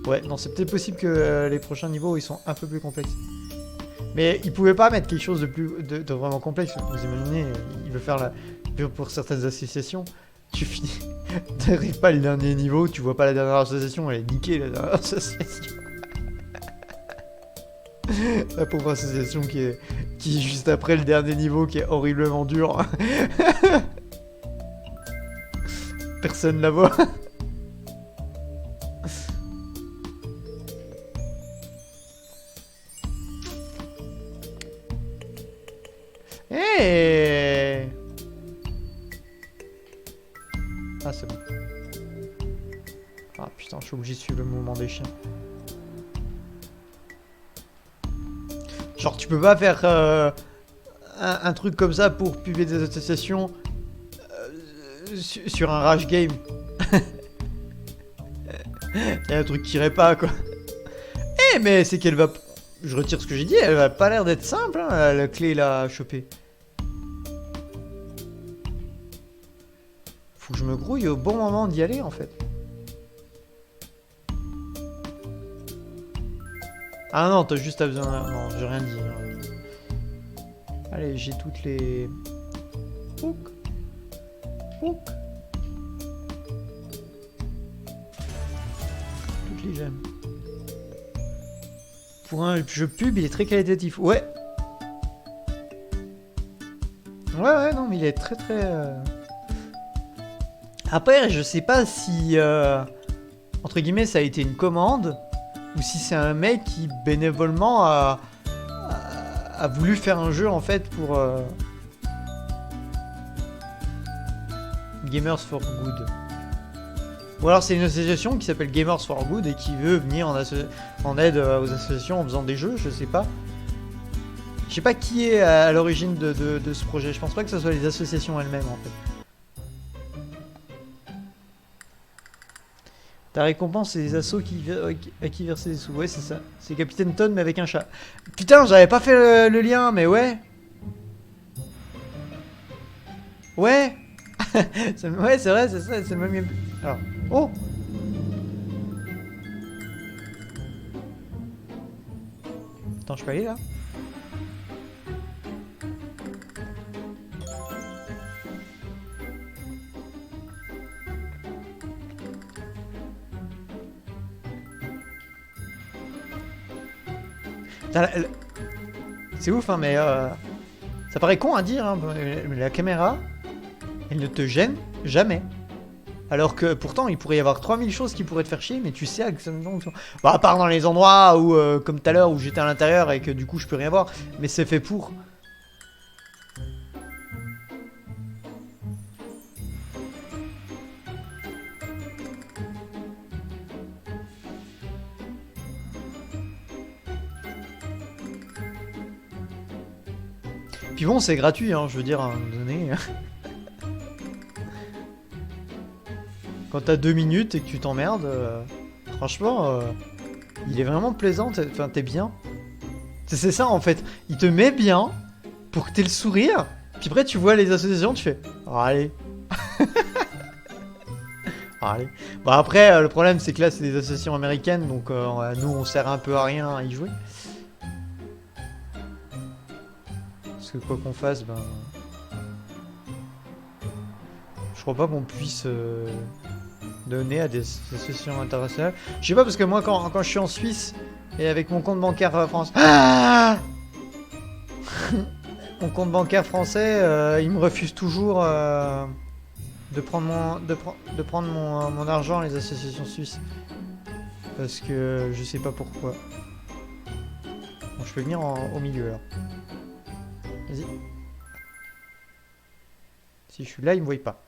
Ouais, non, c'est peut-être possible que les prochains niveaux, ils sont un peu plus complexes. Mais ils pouvaient pas mettre quelque chose de vraiment complexe. Vous imaginez, il veut faire la... Pour certaines associations, tu finis... T'arrives pas le dernier niveau, tu vois pas la dernière association, elle est niquée la dernière association. La pauvre association qui est juste après le dernier niveau, qui est horriblement dur. Personne la voit. Hey! Ah, c'est bon. Ah putain, je suis obligé de suivre le mouvement des chiens. Genre, tu peux pas faire un truc comme ça pour publier des associations sur un rage game. Il y a un truc qui irait pas, quoi. Eh, mais c'est qu'elle va... Je retire ce que j'ai dit, elle va pas l'air d'être simple, hein, la clé là à choper. Faut que je me grouille au bon moment d'y aller, en fait. Ah non, t'as juste besoin... Non, j'ai rien dit. Allez, j'ai toutes les... Ouc. Ouc. Toutes les gemmes. Pour un jeu pub, il est très qualitatif. Ouais. Ouais, non, mais il est très... Après, je sais pas si... Entre guillemets, ça a été une commande... Ou si c'est un mec qui bénévolement a voulu faire un jeu en fait pour Gamers for Good. Ou alors c'est une association qui s'appelle Gamers for Good et qui veut venir en aide aux associations en faisant des jeux, je sais pas. Je sais pas qui est à l'origine de ce projet, je pense pas que ce soit les associations elles-mêmes en fait. Ta récompense, c'est les assos à qui verser des sous. Ouais, c'est ça. C'est Capitaine Todd, mais avec un chat. Putain, j'avais pas fait le lien, mais ouais. Ouais. Ouais, c'est vrai, c'est ça, c'est le même... Alors, oh. Attends, je peux aller là? C'est ouf, hein, mais ça paraît con à dire, hein, mais la caméra, elle ne te gêne jamais. Alors que pourtant, il pourrait y avoir 3000 choses qui pourraient te faire chier, mais tu sais que ça me fonctionne. Bah, à part dans les endroits où, comme tout à l'heure, où j'étais à l'intérieur et que du coup je peux rien voir, mais c'est fait pour. Puis bon, c'est gratuit, hein, je veux dire, à un moment donné. Quand t'as 2 minutes et que tu t'emmerdes, franchement, il est vraiment plaisant, enfin, t'es bien. C'est ça, en fait. Il te met bien pour que t'aies le sourire, puis après, tu vois les associations, tu fais « Oh, allez !» Allez. Bon, après, le problème, c'est que là, c'est des associations américaines, donc nous, on sert un peu à rien à y jouer. Parce que quoi qu'on fasse, ben... Je crois pas qu'on puisse donner à des associations internationales. Je sais pas, parce que moi, quand je suis en Suisse, et avec mon compte bancaire France... Ah mon compte bancaire français, il me refuse toujours de prendre mon argent à les associations suisses. Parce que je sais pas pourquoi. Bon, je peux venir au milieu, alors. Vas-y. Si je suis là, il me voit pas.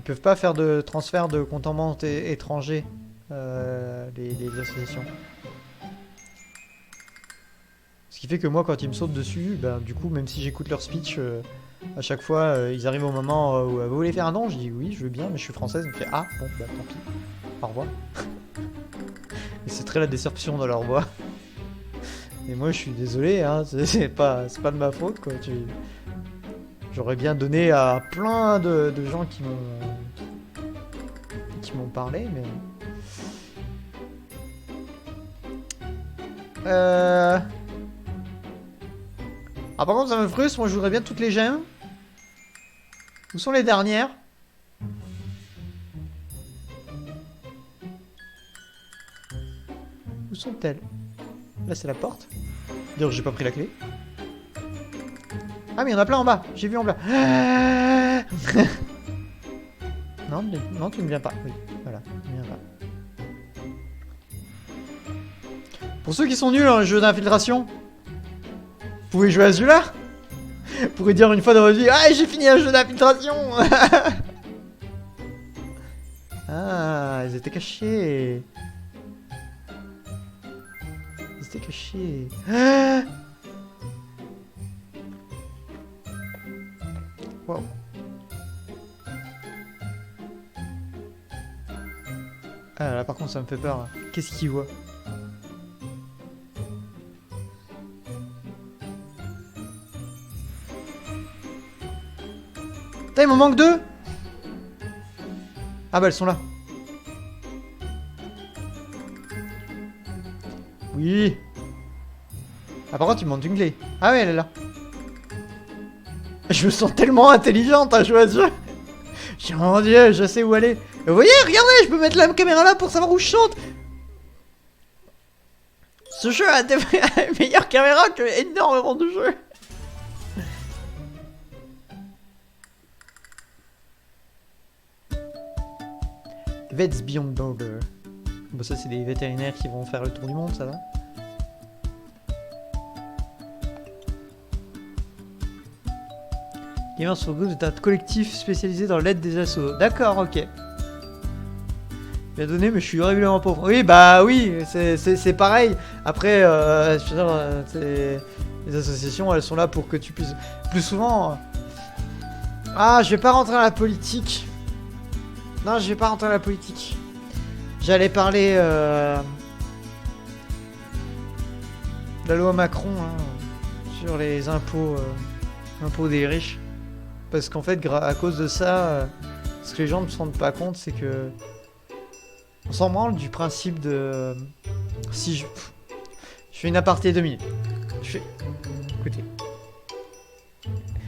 peuvent pas faire de transfert de compte en banque étranger, les associations. Ce qui fait que moi, quand ils me sautent dessus, ben, du coup, même si j'écoute leur speech, à chaque fois, ils arrivent au moment où vous voulez faire un don, je dis oui, je veux bien, mais je suis française. Ils me font ah, bon, bah tant pis. Au revoir. Et c'est très la déception dans leur voix. Et moi, je suis désolé, hein, c'est pas de ma faute, quoi. J'aurais bien donné à plein de gens qui m'ont parlé, mais... Ah, par contre, ça me frustre, moi je voudrais bien toutes les gemmes. Où sont les dernières? Où sont-elles? Là, c'est la porte. D'ailleurs, j'ai pas pris la clé. Ah, mais il y en a plein en bas. J'ai vu en bas. Non, non, tu ne viens pas. Oui, voilà, tu ne viens pas. Pour ceux qui sont nuls dans le jeu d'infiltration, vous pouvez jouer à celui-là. Vous pourrez dire une fois dans votre vie, ah, j'ai fini un jeu d'infiltration. Ah, ils étaient cachés. Ils étaient cachés. Ah, wow. Ah là, par contre, ça me fait peur. Qu'est-ce qu'il voit? Putain, il m'en manque deux. Ah bah, elles sont là. Oui. Ah, par contre, il me manque une clé. Ah ouais, elle est là. Je me sens tellement intelligente à jouer à ce jeu. Je dis, oh mon dieu, je sais où aller. Vous voyez, regardez, je peux mettre la caméra là pour savoir où je chante. Ce jeu a des meilleures caméras que énormément de jeux. Vets Beyond Border. Bon, ça, c'est des vétérinaires qui vont faire le tour du monde, ça va. Gamers for Good est un collectif spécialisé dans l'aide des assos. D'accord, ok. Bien donné, mais je suis horriblement pauvre. Oui, bah oui, c'est pareil. Après, je veux dire, les associations, elles sont là pour que tu puisses... Plus souvent... Ah, je vais pas rentrer dans la politique. Non, je vais pas rentrer dans la politique. J'allais parler... de la loi Macron, hein, sur les impôts, impôts des riches. Parce qu'en fait, à cause de ça, ce que les gens ne se rendent pas compte, c'est que... On s'en branle du principe de... Si je fais une aparté 2 minutes. Écoutez.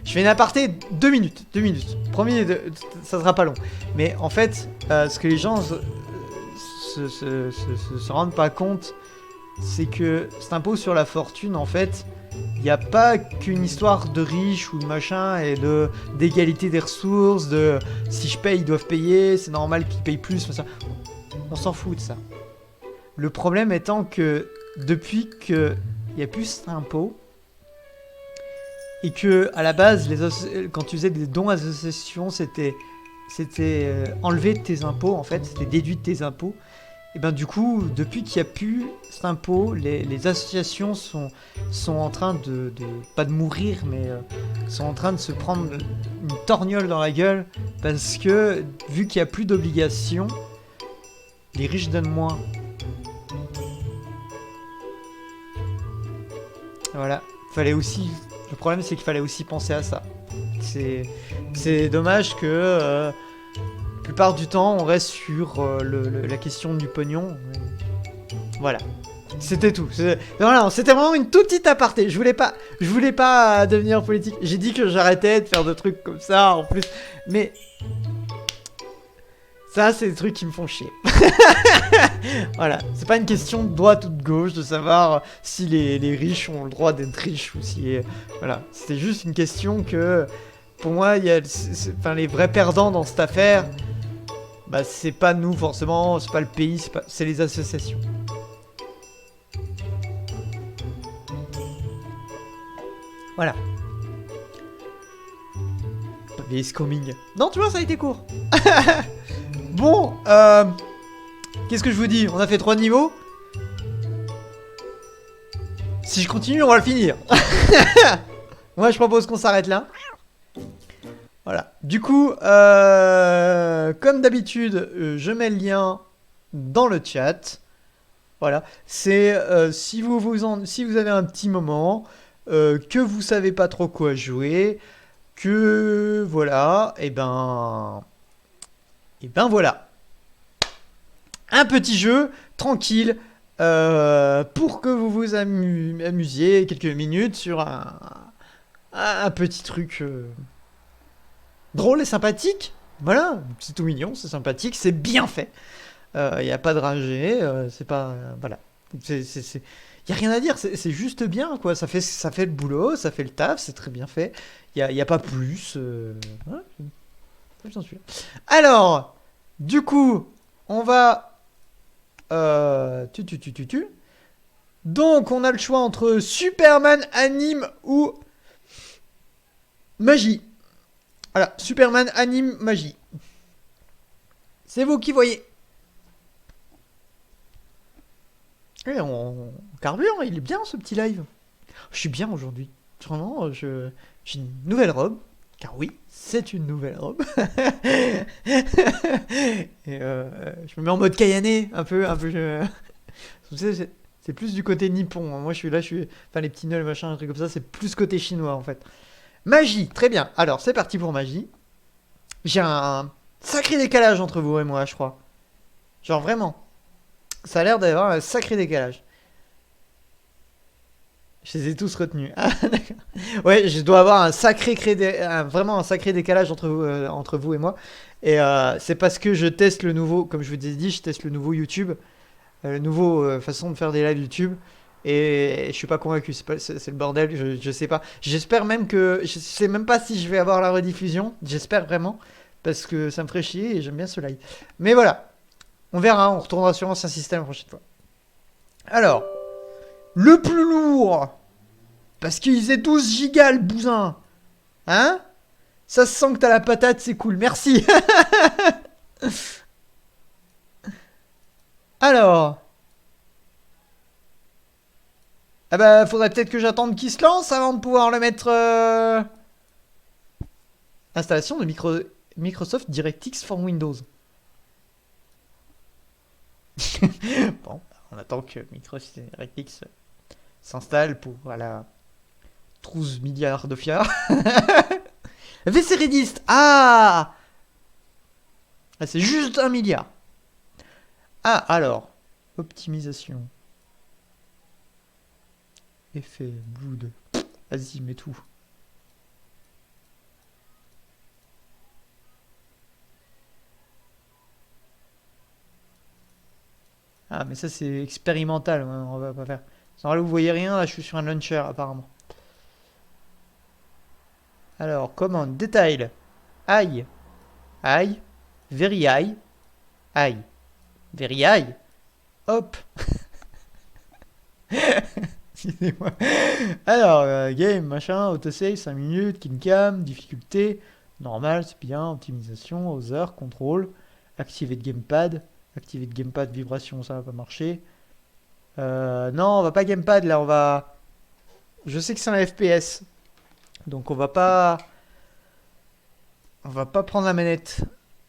Je fais une aparté 2 minutes. 2 minutes. Promis, ça sera pas long. Mais en fait, ce que les gens se rendent pas compte, c'est que cet impôt sur la fortune, en fait, il n'y a pas qu'une histoire de riches ou de machin et d'égalité des ressources, de si je paye, ils doivent payer, c'est normal qu'ils payent plus, machin. On s'en fout de ça. Le problème étant que depuis qu'il n'y a plus cet impôt et que à la base, quand tu faisais des dons à associations, c'était enlevé de tes impôts en fait, c'était déduit de tes impôts. Et ben du coup, depuis qu'il n'y a plus cet impôt, les associations sont en train de pas de mourir, mais sont en train de se prendre une torgnole dans la gueule parce que vu qu'il n'y a plus d'obligations, les riches donnent moins. Voilà. Fallait aussi... Le problème, c'est qu'il fallait aussi penser à ça. C'est dommage que... la plupart du temps, on reste sur la question du pognon. Voilà. C'était tout. Voilà, c'était vraiment une toute petite aparté. Je voulais pas devenir politique. J'ai dit que j'arrêtais de faire de trucs comme ça, en plus. Mais... ça, c'est des trucs qui me font chier. Voilà, c'est pas une question de droite ou de gauche, de savoir si les riches ont le droit d'être riches ou si... Voilà, c'était juste une question que... Pour moi, il y a... Enfin, les vrais perdants dans cette affaire, bah, c'est pas nous, forcément, c'est pas le pays, c'est les associations. Voilà. Is coming. Non, tu vois, ça a été court. Bon, qu'est-ce que je vous dis? On a fait 3 niveaux. Si je continue, on va le finir. Moi, je propose qu'on s'arrête là. Voilà. Du coup, comme d'habitude, je mets le lien dans le chat. Voilà. C'est si vous avez un petit moment, que vous savez pas trop quoi jouer, que voilà, et ben voilà. Un petit jeu tranquille pour que vous vous amusiez quelques minutes sur un petit truc drôle et sympathique. Voilà, c'est tout mignon, c'est sympathique, c'est bien fait. Il n'y a pas de ragé, c'est pas... voilà. Il n'y a rien à dire, c'est juste bien, quoi. Ça fait le boulot, ça fait le taf, c'est très bien fait. Il n'y a pas plus. Voilà, j'en suis là. Alors, du coup, on va... Donc, on a le choix entre Superman, anime ou magie. Voilà, Superman, anime, magie. C'est vous qui voyez. Et on carbure, il est bien ce petit live. Je suis bien aujourd'hui. Vraiment, j'ai une nouvelle robe. Car oui, c'est une nouvelle robe. Et je me mets en mode Kayane, un peu. C'est plus du côté nippon. Moi, je suis là, enfin, les petits nœuds, machin, un truc comme ça, c'est plus côté chinois en fait. Magie, très bien. Alors, c'est parti pour magie. J'ai un sacré décalage entre vous et moi, je crois. Genre vraiment. Ça a l'air d'avoir un sacré décalage. Je les ai tous retenus. Ah, d'accord. Ouais, je dois avoir vraiment un sacré décalage entre vous et moi. Et c'est parce que je teste le nouveau, comme je vous ai dit, je teste le nouveau YouTube. Le nouveau façon de faire des lives YouTube. Et je suis pas convaincu, c'est le bordel, je sais pas. J'espère même que... Je sais même pas si je vais avoir la rediffusion. J'espère vraiment. Parce que ça me ferait chier et j'aime bien ce live. Mais voilà. On verra, on retournera sur l'ancien système la prochaine fois. Alors, le plus lourd, parce qu'il faisait 12 gigas le bousin. Hein? Ça se sent que t'as la patate, c'est cool, merci. Alors. Ah bah, faudrait peut-être que j'attende qu'il se lance avant de pouvoir le mettre... Installation de Microsoft DirectX for Windows. Bon, on attend que Microsoft DirectX s'installe pour la 12 milliards de fiards. VC Redist. Ah, c'est juste 1 milliard. Ah, alors. Optimisation. Effet, blood. Vas-y, mets tout. Ah, mais ça, c'est expérimental. On va pas faire. Sans là, vous voyez rien. Là, je suis sur un launcher, apparemment. Alors, commande. Détail. Aïe. Aïe. Very aïe. Aïe. Very aïe. Hop. Excusez-moi. Alors, game, machin, autosave, 5 minutes, kincam, difficulté. Normal, c'est bien. Optimisation, other, contrôle. Activer de gamepad. Activer de gamepad, vibration, ça va pas marcher. Non, on va pas gamepad là, on va... Je sais que c'est un FPS. Donc on va pas... On va pas prendre la manette.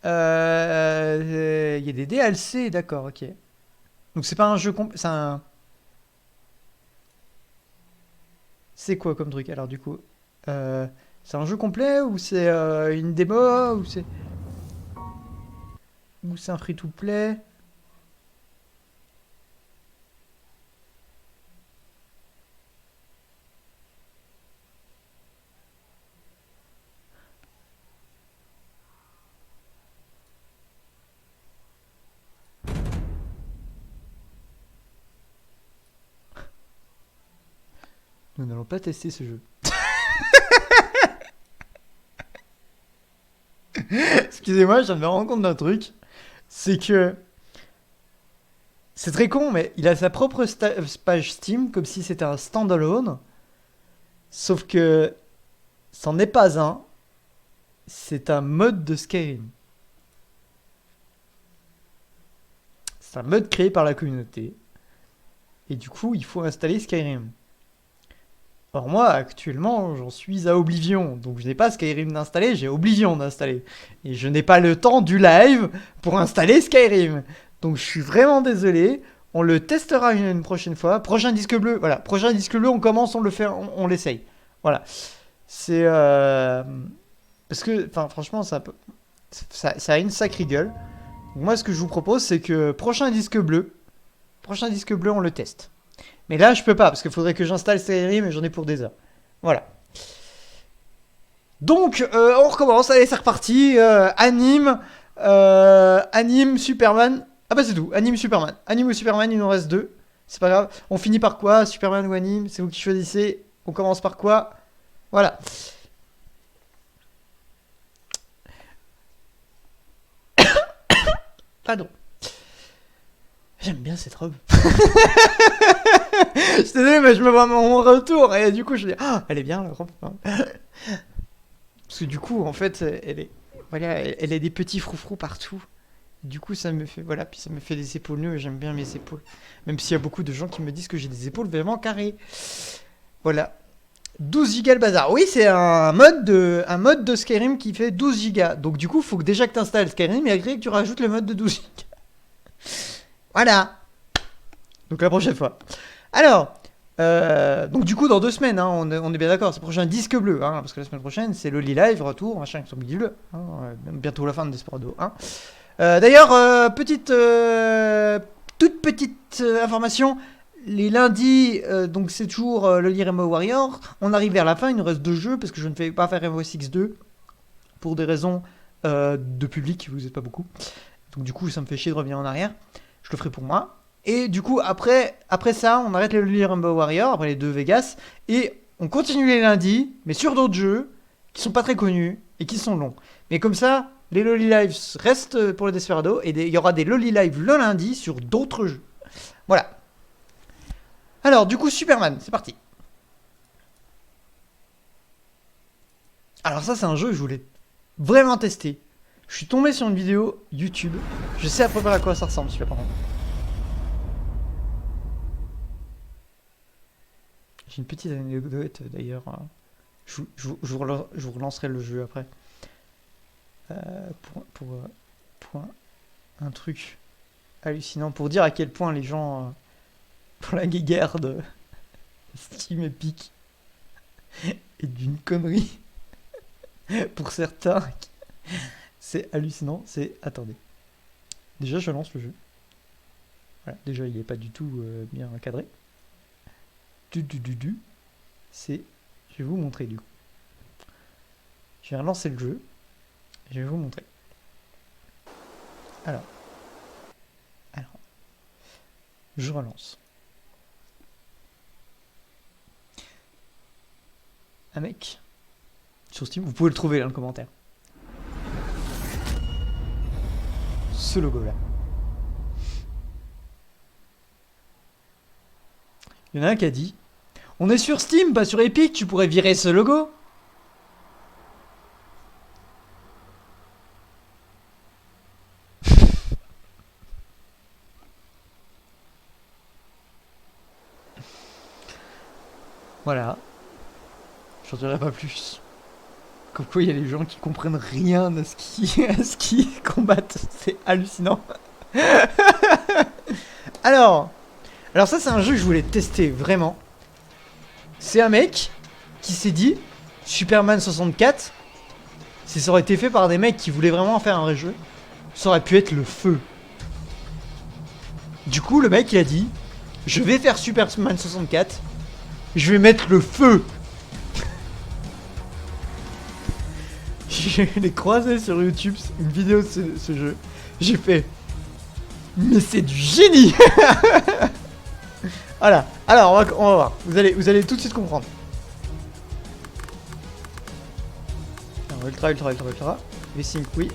Il y a des DLC, d'accord, ok. Donc c'est pas un jeu complet, c'est un... C'est quoi comme truc alors du coup c'est un jeu complet ou c'est une démo ou c'est... Ou c'est un free-to-play? Nous n'allons pas tester ce jeu. Excusez-moi, je viens de me rendre compte d'un truc. C'est que... C'est très con, mais il a sa propre page Steam, comme si c'était un standalone. Sauf que... C'en est pas un. c'est un mode de Skyrim. C'est un mode créé par la communauté. Et du coup, il faut installer Skyrim. Or moi, actuellement, j'en suis à Oblivion. Donc je n'ai pas Skyrim d'installer, j'ai Oblivion d'installer. Et je n'ai pas le temps du live pour installer Skyrim. Donc je suis vraiment désolé. On le testera une prochaine fois. Prochain disque bleu, voilà. Prochain disque bleu, on commence, on le fait, on l'essaye. Voilà. C'est... Parce que, enfin, franchement, ça a une sacrée gueule. Donc moi, ce que je vous propose, c'est que prochain disque bleu, on le teste. Mais là, je peux pas, parce qu'il faudrait que j'installe Skyrim et j'en ai pour des heures. Voilà. Donc, on recommence. Allez, c'est reparti. Anime, Superman. Ah bah c'est tout. Anime, Superman. Anime ou Superman, il nous en reste 2. C'est pas grave. On finit par quoi? Superman ou anime? C'est vous qui choisissez. On commence par quoi? Voilà. Pardon. J'aime bien cette robe. Je suis désolé, mais je me vois mon retour. Et du coup, je dis, ah, elle est bien la robe. Parce que du coup, en fait, elle a des petits froufrous partout. Du coup, ça me fait, voilà, puis ça me fait des épaules nues et j'aime bien mes épaules. Même s'il y a beaucoup de gens qui me disent que j'ai des épaules vraiment carrées. Voilà. 12 Go le bazar. Oui, c'est un mode de Skyrim qui fait 12 Go. Donc du coup, il faut que déjà que tu installes Skyrim et après que tu rajoutes le mode de 12 Go. Voilà. Donc la prochaine fois. Alors, donc du coup, dans 2 semaines, hein, on est bien d'accord, c'est le prochain disque bleu, hein, parce que la semaine prochaine, c'est Loli Live, retour, machin, qui sont bidule, hein, bientôt la fin de Desperado 1. D'ailleurs, toute petite information, les lundis, donc c'est toujours Loli Rainbow Warrior, on arrive vers la fin, il nous reste 2 jeux, parce que je ne vais pas faire Rainbow Six 2, pour des raisons de public, vous n'êtes pas beaucoup. Donc du coup, ça me fait chier de revenir en arrière, je le ferai pour moi. Et du coup, après ça, on arrête les Loli Rainbow Warrior, après les 2 Vegas, et on continue les lundis, mais sur d'autres jeux, qui sont pas très connus, et qui sont longs. Mais comme ça, les Loli Lives restent pour le Desperado, et il y aura des Loli Lives le lundi sur d'autres jeux. Voilà. Alors, du coup, Superman, c'est parti. Alors ça, c'est un jeu que je voulais vraiment tester. Je suis tombé sur une vidéo YouTube, je sais à peu près à quoi ça ressemble, celui-là, par contre. J'ai une petite anecdote d'ailleurs. Je vous relancerai le jeu après. Pour un truc hallucinant. Pour dire à quel point les gens pour la guéguerre de Steam Epic est d'une connerie. Pour certains, c'est hallucinant. Attendez. Déjà, je lance le jeu. Voilà, déjà, il n'est pas du tout bien encadré. C'est... Je vais vous montrer du coup. Je vais relancer le jeu. Je vais vous montrer. Alors. Je relance. Un mec. Sur Steam, vous pouvez le trouver dans le commentaire. Ce logo là. Il y en a un qui a dit: on est sur Steam, pas sur Epic, tu pourrais virer ce logo. Voilà. J'en dirai pas plus. Comme quoi il y a des gens qui comprennent rien à ce qui combattent. C'est hallucinant. Alors ça c'est un jeu que je voulais tester vraiment. C'est un mec qui s'est dit Superman 64, si ça aurait été fait par des mecs qui voulaient vraiment faire un vrai jeu, ça aurait pu être le feu. Du coup le mec il a dit je vais faire Superman 64, je vais mettre le feu. Je l'ai croisé sur YouTube, une vidéo de ce jeu. J'ai fait mais c'est du génie. Voilà, alors on va voir, vous allez tout de suite comprendre. Alors, ultra, V5, oui.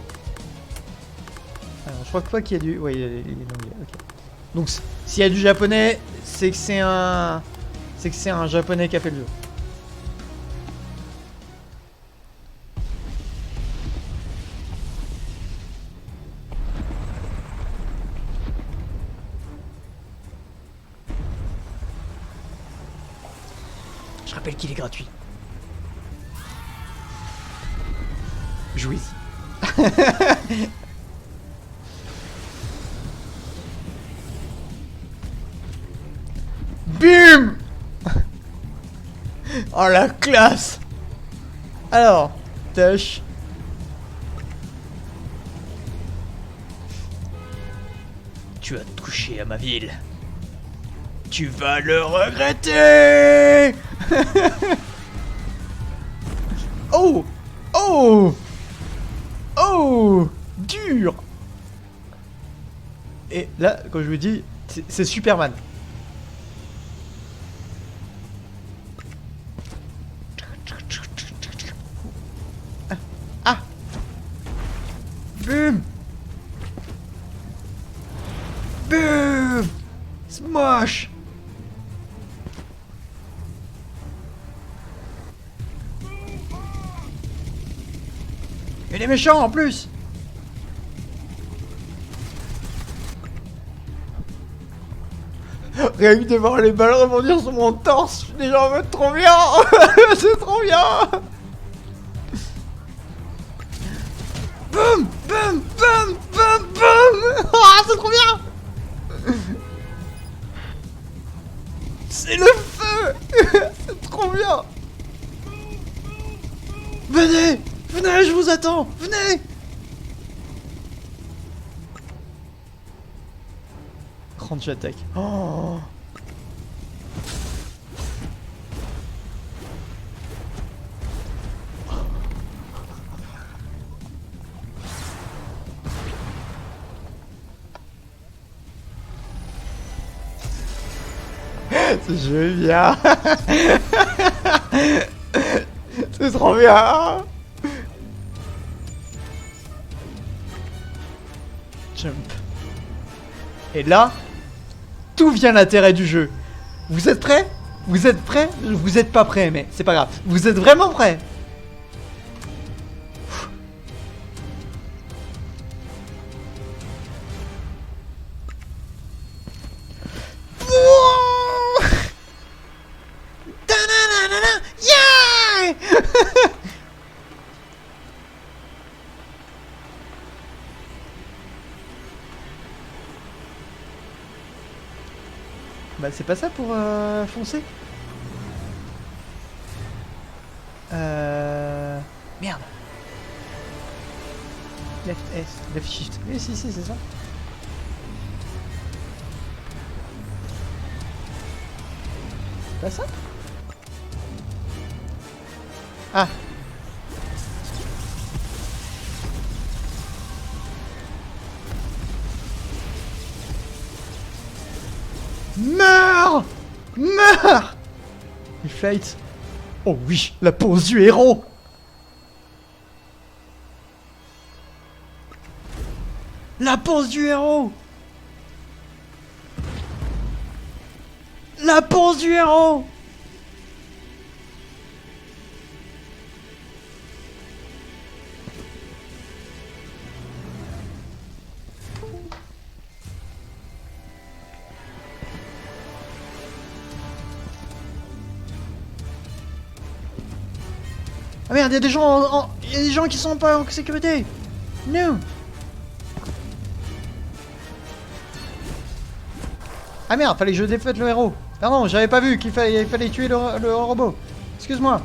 Alors je crois pas qu'il y a du... Ouais, il y a l'anglais, ok. Donc s'il y a du japonais, c'est que c'est un japonais qui a fait le jeu. rappelle qu'il est gratuit. Jouez-y. Bim. Oh la classe. Alors, tâche. Tu as touché à ma ville. Tu vas le regretter. Oh. Oh. Oh. Dur. Et là, quand je vous dis, c'est Superman. Ah. Boum. Boum. Smosh. Il est méchant en plus. Rien que de voir les balles rebondir sur mon torse, je suis déjà en mode trop bien. C'est trop bien. Boum. Boum. Boum. Boum. Boum. Ah, c'est trop bien. C'est le feu. C'est trop bien. Venez. Venez, je vous attends. Venez. Grande attaque. Oh. C'est génial. C'est trop bien. Jump. Et là, tout vient l'intérêt du jeu. Vous êtes prêts? Vous êtes prêts? Vous êtes pas prêts, mais c'est pas grave. Vous êtes vraiment prêts? Bah c'est pas ça pour foncer. Merde. Left S, left shift. Oui si c'est ça. C'est pas ça? Ah. Meurs! Meurs! Il fight. Oh oui, la pose du héros! La pose du héros! La pose du héros! Ah merde, il y a des gens il y a des gens qui sont pas en sécurité. Non. Ah merde, fallait que je défaite le héros. Pardon, j'avais pas vu qu'il fallait tuer le robot. Excuse-moi.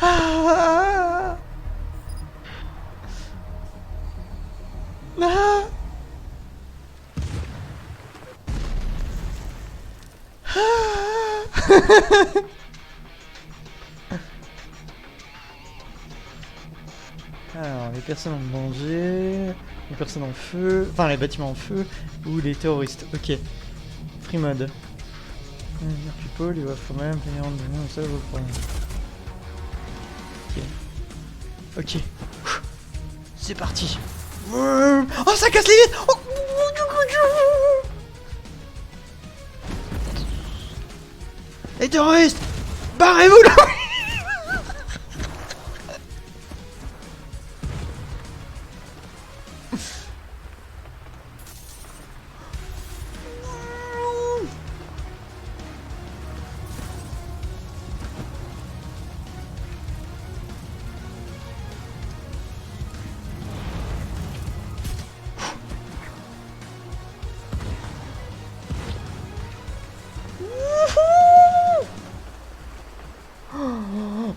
Ah. Ah. Alors, les personnes en danger, les personnes en feu, enfin les bâtiments en feu, ou les terroristes, ok. free mode. People, you have for même ça vous prenez. Ok. Ok. C'est parti. Oh, ça casse les vitres. Oh. Les terroristes, barrez-vous là.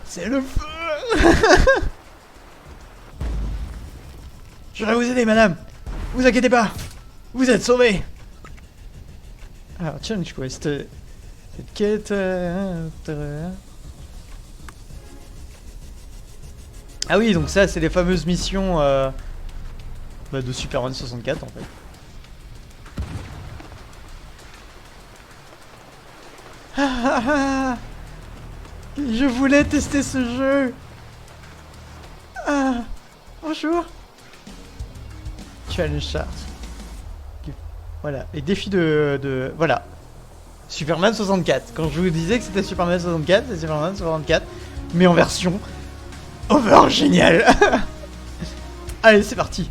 C'est le feu. Je vais vous aider, madame. Vous inquiétez pas. Vous êtes sauvés. Alors, challenge quest. Cette quête... Ah oui, donc ça, c'est les fameuses missions de Superman 64, en fait. Je voulais tester ce jeu. Ah, bonjour. Challenge chart. Voilà, et défi de... Voilà. Superman 64. Quand je vous disais que c'était Superman 64, c'est Superman 64. Mais en version... over génial. Allez, c'est parti.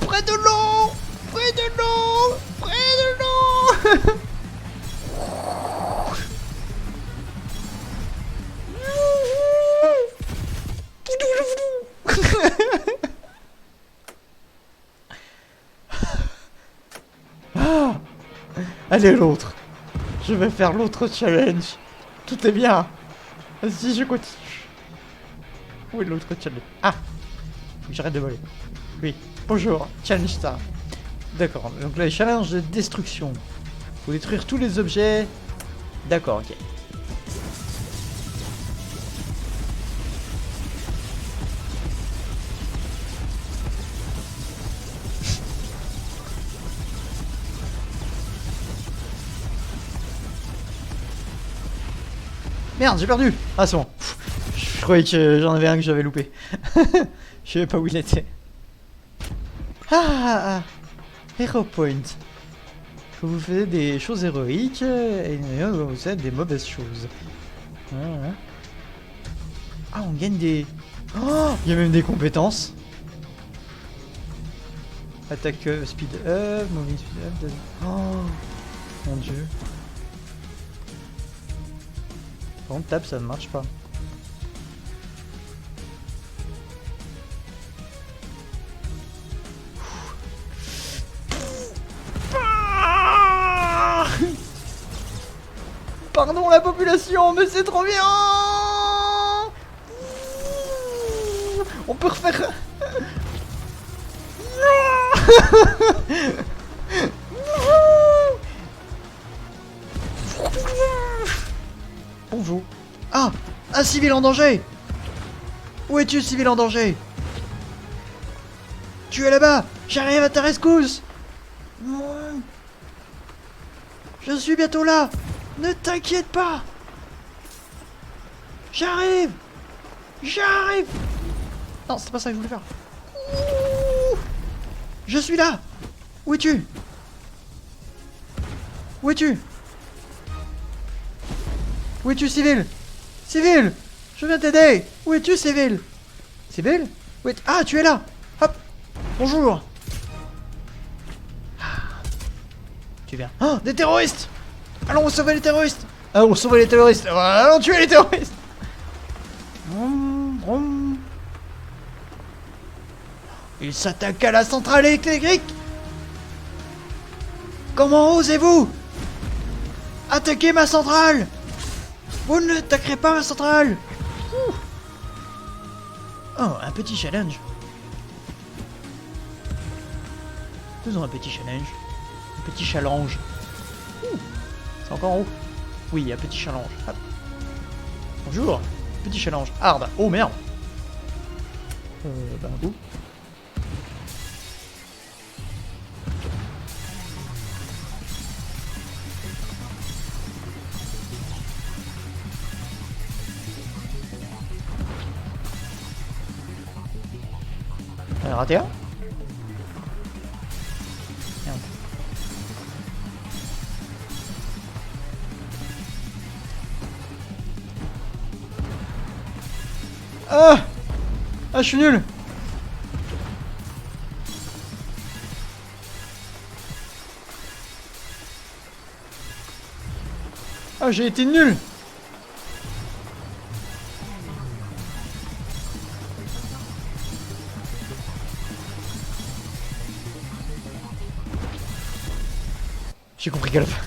Près de l'eau. Près de l'eau. Près de l'eau. Ah, allez, l'autre. Je vais faire l'autre challenge. Tout est bien. Vas-y, je continue. Où est l'autre challenge? Ah, faut que j'arrête de voler. Oui, bonjour, challenge star. D'accord, donc là, les challenges de destruction. Faut détruire tous les objets. D'accord, ok. Merde, j'ai perdu. Ah, c'est bon. Je croyais que j'en avais un que j'avais loupé. Je savais pas où il était. Ah, Hero Point. Que vous faites des choses héroïques et vous faites des mauvaises choses. Ah, on gagne des... Oh, il y a même des compétences. Attaque speed up, moving speed up. Oh, mon dieu. Par contre, tape, ça ne marche pas. Pardon la population, mais c'est trop bien. On peut refaire... Bonjour. Ah, un civil en danger. Où es-tu, civil en danger? Tu es là-bas. J'arrive à ta rescousse. Je suis bientôt là. Ne t'inquiète pas. J'arrive. J'arrive. Non, c'est pas ça que je voulais faire. Ouh. Je suis là. Où es-tu? Où es-tu? Où es-tu, civil? Civil, je viens t'aider. Où es-tu, civil? Civil? Où es-tu? Ah, tu es là. Hop. Bonjour. Tu viens. Oh, des terroristes. Allons sauver les terroristes. Allons sauver les terroristes. Allons tuer les terroristes. Ils s'attaquent à la centrale électrique. Comment osez-vous attaquer ma centrale? Vous ne attaquerez pas ma centrale. Oh, un petit challenge. Faisons un petit challenge. Un petit challenge. C'est encore en haut. Oui, un petit challenge. Hop. Bonjour. Petit challenge. Hard. Oh merde. Bah où? Raté un? Merde. Ah! Ah, je suis nul! Ah, j'ai été nul! J'ai compris qu'à la fin.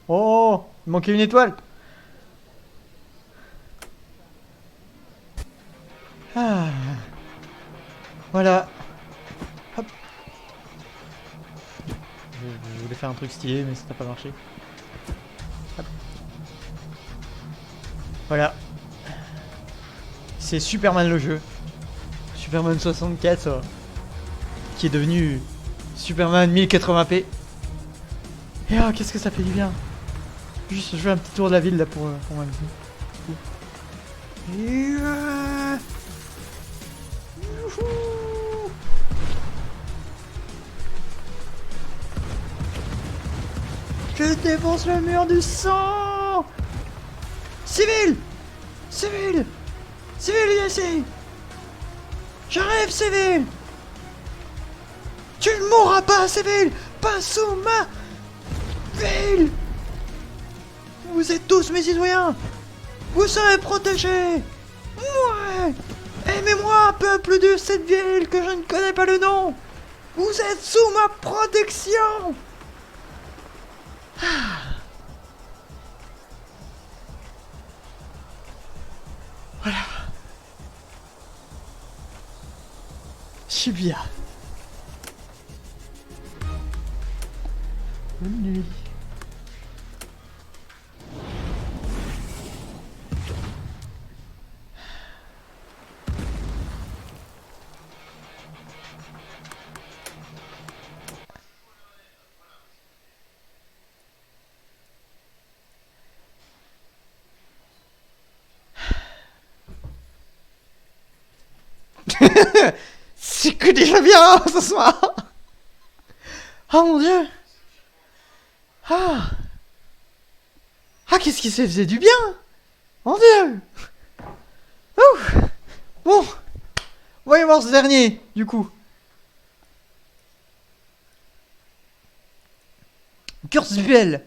Oh, il manquait une étoile. Ah. Voilà. Hop. Je voulais faire un truc stylé, mais ça n'a pas marché. Hop. Voilà. C'est Superman le jeu. Superman 64, qui est devenu Superman 1080p. Et ah, qu'est-ce que ça fait du bien. Juste, je fais un petit tour de la ville là pour m'amuser. Et je défonce le mur du sang. Civil. Civil. Civil ici. J'arrive, Civil. Tu ne mourras pas, Civil. Pas sous ma ville. Vous êtes tous mes citoyens. Vous serez protégés. Ouais. Aimez-moi, peuple de cette ville que je ne connais pas le nom. Vous êtes sous ma protection. Voilà. Je suis bien. Bonne nuit. C'est que déjà bien ce soir. Oh mon dieu. Ah. Ah, qu'est-ce qui se faisait du bien. Mon dieu. Ouh. Bon. Voyons voir ce dernier, du coup. Kurzweil.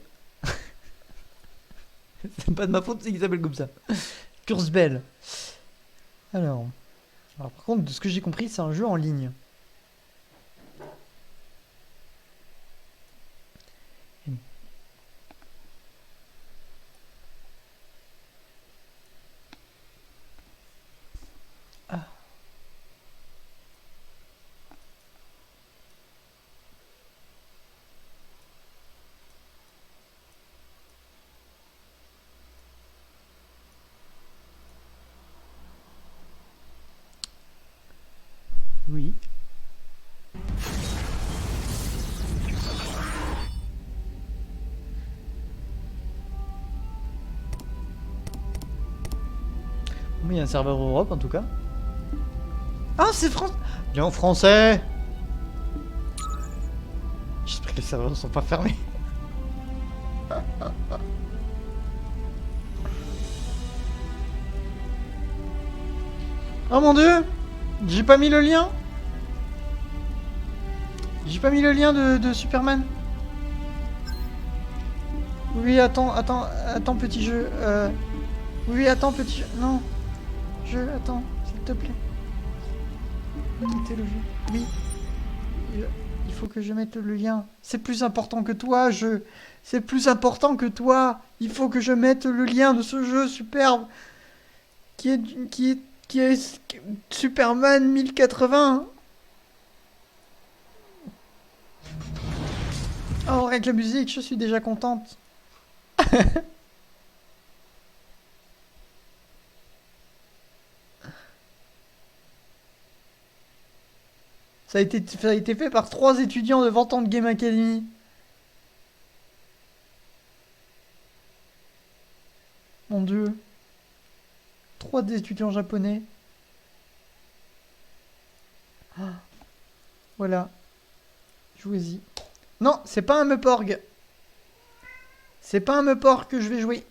C'est pas de ma faute, c'est qu'il s'appelle comme ça. Kurzweil. Alors, par contre, de ce que j'ai compris, c'est un jeu en ligne. Ah. Oui. Mais il y a un serveur Europe en tout cas. Ah, c'est français. Bien en français. J'espère que les serveurs ne sont pas fermés. Oh mon dieu. J'ai pas mis le lien. J'ai pas mis le lien de Superman. Oui, attends, petit jeu. Oui, attends, petit jeu. Non. Attends, s'il te plaît. Quitter le jeu. Oui. Il faut que je mette le lien. C'est plus important que toi, jeu. C'est plus important que toi. Il faut que je mette le lien de ce jeu superbe. Qui est Qui est Superman 1080. Oh, avec la musique, je suis déjà contente. Ça a été fait par 3 étudiants de Vantan Game Academy. Mon dieu. 3 étudiants japonais. Ah. Voilà. Jouez-y. Non, c'est pas un Meuporg. C'est pas un Meuporg que je vais jouer.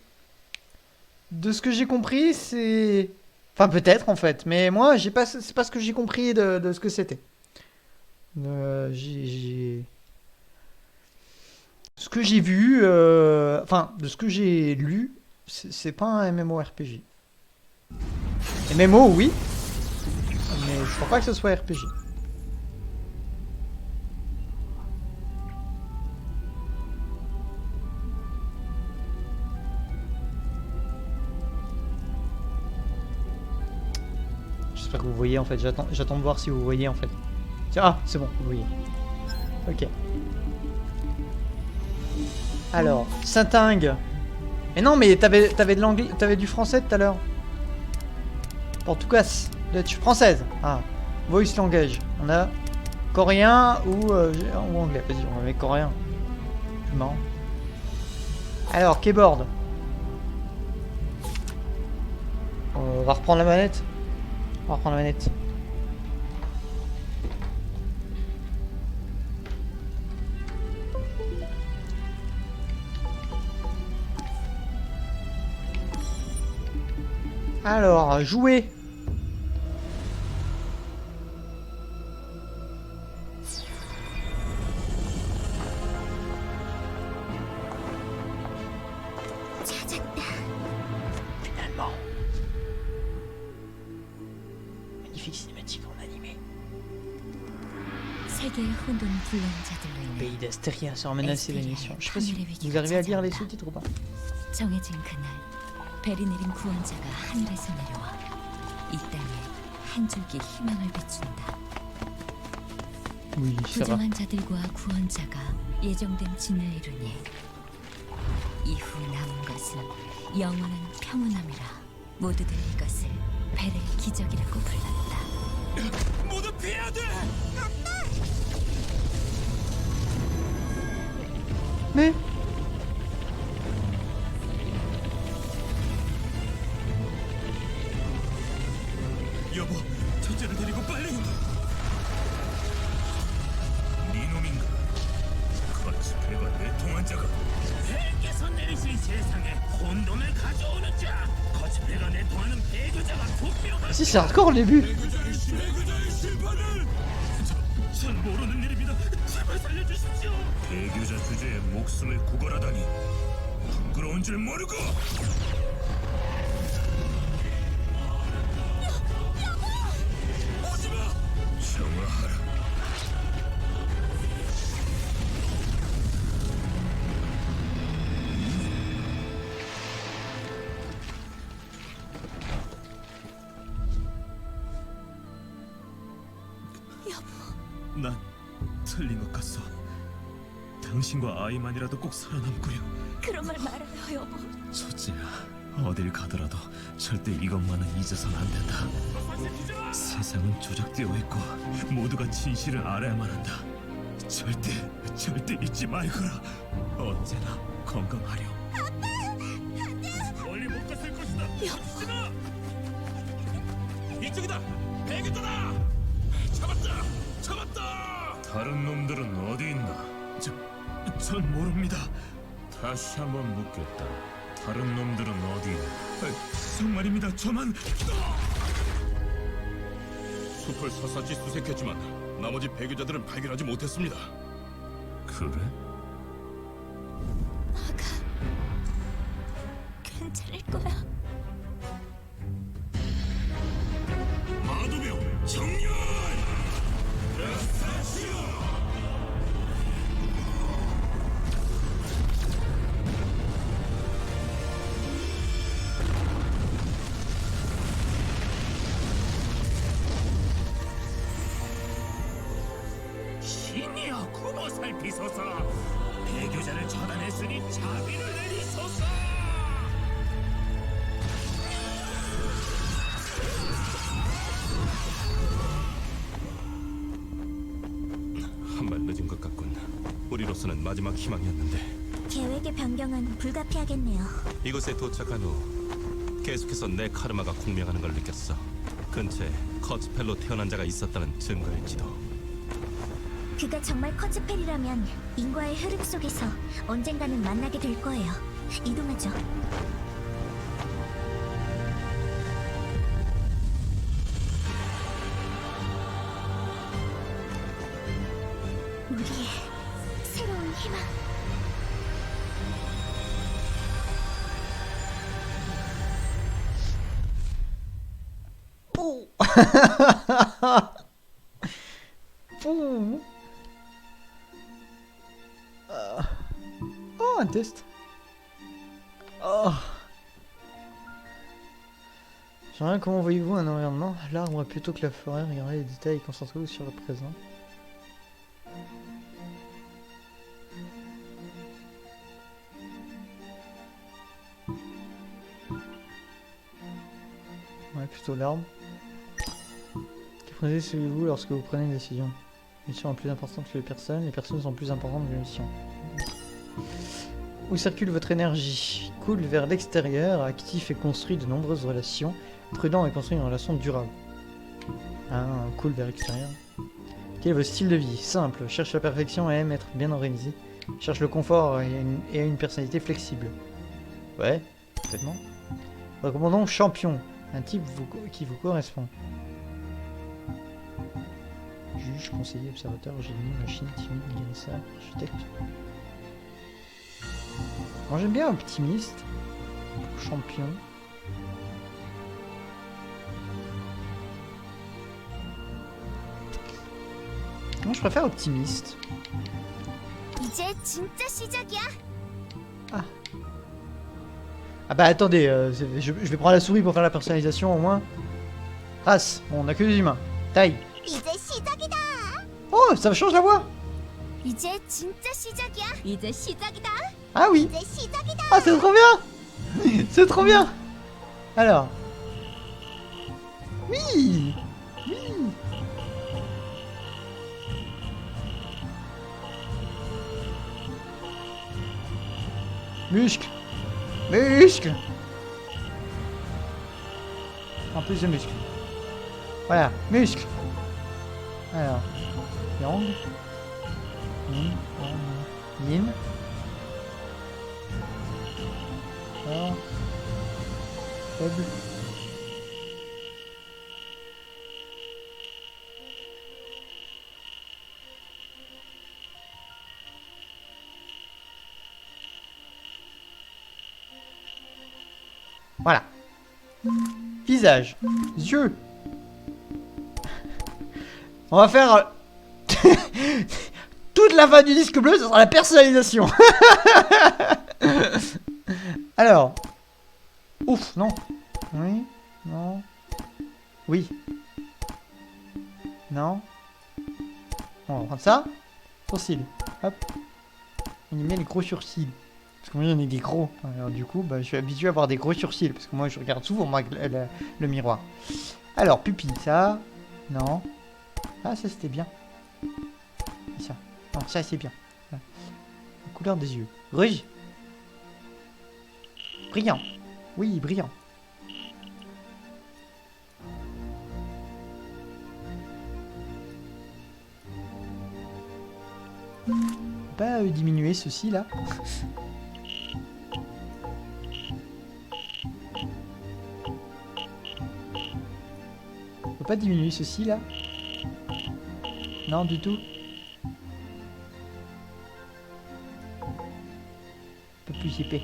De ce que j'ai compris, c'est... Enfin, peut-être en fait. Mais moi, c'est pas ce que j'ai compris de ce que c'était. Ce que j'ai vu, enfin, de ce que j'ai lu, c'est pas un MMORPG. MMO, oui, mais je crois pas que ce soit RPG. J'espère que vous voyez en fait, j'attends de voir si vous voyez en fait. Tiens, ah, c'est bon, vous voyez. Ok. Alors, Saint-Ingue. Mais non, mais t'avais de l'anglais, t'avais du français tout à l'heure. Portugas, française. Ah, voice language. On a coréen ou anglais. Vas-y, on va mettre coréen. C'est marrant. Alors, keyboard. On va reprendre la manette. On va reprendre la manette. Alors, jouer. Finalement. Magnifique cinématique en animé. Pays d'Astéria sera menacé d'émission. Je sais pas si vous arrivez à lire les sous-titres ou pas. 정해진 그날 별이 내린 구원자가 하늘에서 내려와 이 땅에 한 줄기 희망을 비춘다. Oui, ça va. 부정한 자들과 구원자가 예정된 진을 이루니 이후 남은 것은 영원한 평온함이라. 모두들 이것을 벨의 기적이라고 불렀다. 모두 피해야 돼! 네? 여보, 첫째를 데리고 빨리! 니놈인가? 거치패가 내통한 자가 폐에서 내리신 세상에 혼돈을 가져오는 자! 거치패가 내통하는 배교자가 분명한 Si, c'est hardcore le début. 배교자의 심판을! 전 모르는 일입니다. 제발 살려주십시오. 배교자 주제에 목숨을 구걸하다니 부끄러운 줄 모르고. 오지마. 정화하라. 난 틀린 것 같소. 당신과 아이만이라도 꼭 살아남구려. 그런 말 말아요, 여보. 첫째야, 어딜 가더라도 절대 이것만은 잊어서는 안 된다. 세상은 조작되어 있고 모두가 진실을 알아야만 한다. 절대 잊지 말거라. 언제나 건강하렴. 멀리 못 갔을 것이다. 여보. 이쪽이다. 배기도다. 잡았다. 다른 놈들은 어디 있나? 전 모릅니다. 다시 한번 묻겠다. 다른 놈들은 어디 있나? 정말입니다. 저만. 숲을 샅샅이 수색했지만 나머지 배교자들은 발견하지 못했습니다. 그래? 아가, 괜찮을 거야. 마도병 정렬! 살피소서. 배교자를 처단했으니 자비를 내리소서. 한 발 늦은 것 같군. 우리로서는 마지막 희망이었는데. 계획의 변경은 불가피하겠네요. 이곳에 도착한 후 계속해서 내 카르마가 공명하는 걸 느꼈어. 근처에 커츠펠로 태어난 자가 있었다는 증거일지도. 그가 정말 커츠펠이라면 인과의 흐름 속에서 언젠가는 만나게 될 거예요. 이동하죠. 우리의 새로운 희망. Pouh. Pouh. Oh, un test. Oh. J'aimerais comment voyez-vous un environnement, l'arbre plutôt que la forêt, regardez les détails, concentrez-vous sur le présent. Ouais, plutôt l'arbre. Que prenez-vous lorsque vous prenez une décision? Les missions sont plus importantes que les personnes sont plus importantes que les missions. Où circule votre énergie? Coule vers l'extérieur, actif et construit de nombreuses relations. Prudent et construit une relation durable. Ah, coule vers l'extérieur. Quel est votre style de vie? Simple, cherche la perfection et aime être bien organisé. Cherche le confort et a une personnalité flexible. Ouais, complètement. Recommandons champion. Un type qui vous correspond. Juge, conseiller, observateur, génie, machine, timide, guérisseur, architecte. Moi j'aime bien optimiste. Champion. Moi je préfère optimiste. 이제 진짜 시작이야. Ah bah attendez, je vais prendre la souris pour faire la personnalisation au moins. Race, bon, on a que des humains. Taille. 이제 시작이다. Oh, ça change la voix. 이제 진짜 시작이야. 이제 시작이다. Ah oui. 이제 시작이다. Ah c'est trop bien. C'est trop bien. Alors. Oui. Oui. Muscle. Muscle. En plus de muscle. Voilà, muscle. Alors, yang. Yin. Yin. Fort. Faible. Voilà. Visage. Yeux. On va faire... toute la fin du disque bleu, ce sera la personnalisation. Alors. Ouf, non. Oui. Non. Oui. Non. Bon, on va prendre ça. Sourcils. Hop. On y met les gros sourcils. Parce que moi j'en ai des gros. Alors du coup, bah, je suis habitué à avoir des gros sourcils. Parce que moi je regarde souvent moi, le miroir. Alors, pupille, ça. Non. Ah, ça c'était bien. Ça. Non, ça c'est bien. Voilà. La couleur des yeux. Rouge. Brillant. Oui, brillant. Pas diminuer ceci là. On peut pas diminuer ceci là. Non, du tout. Un peu plus épais.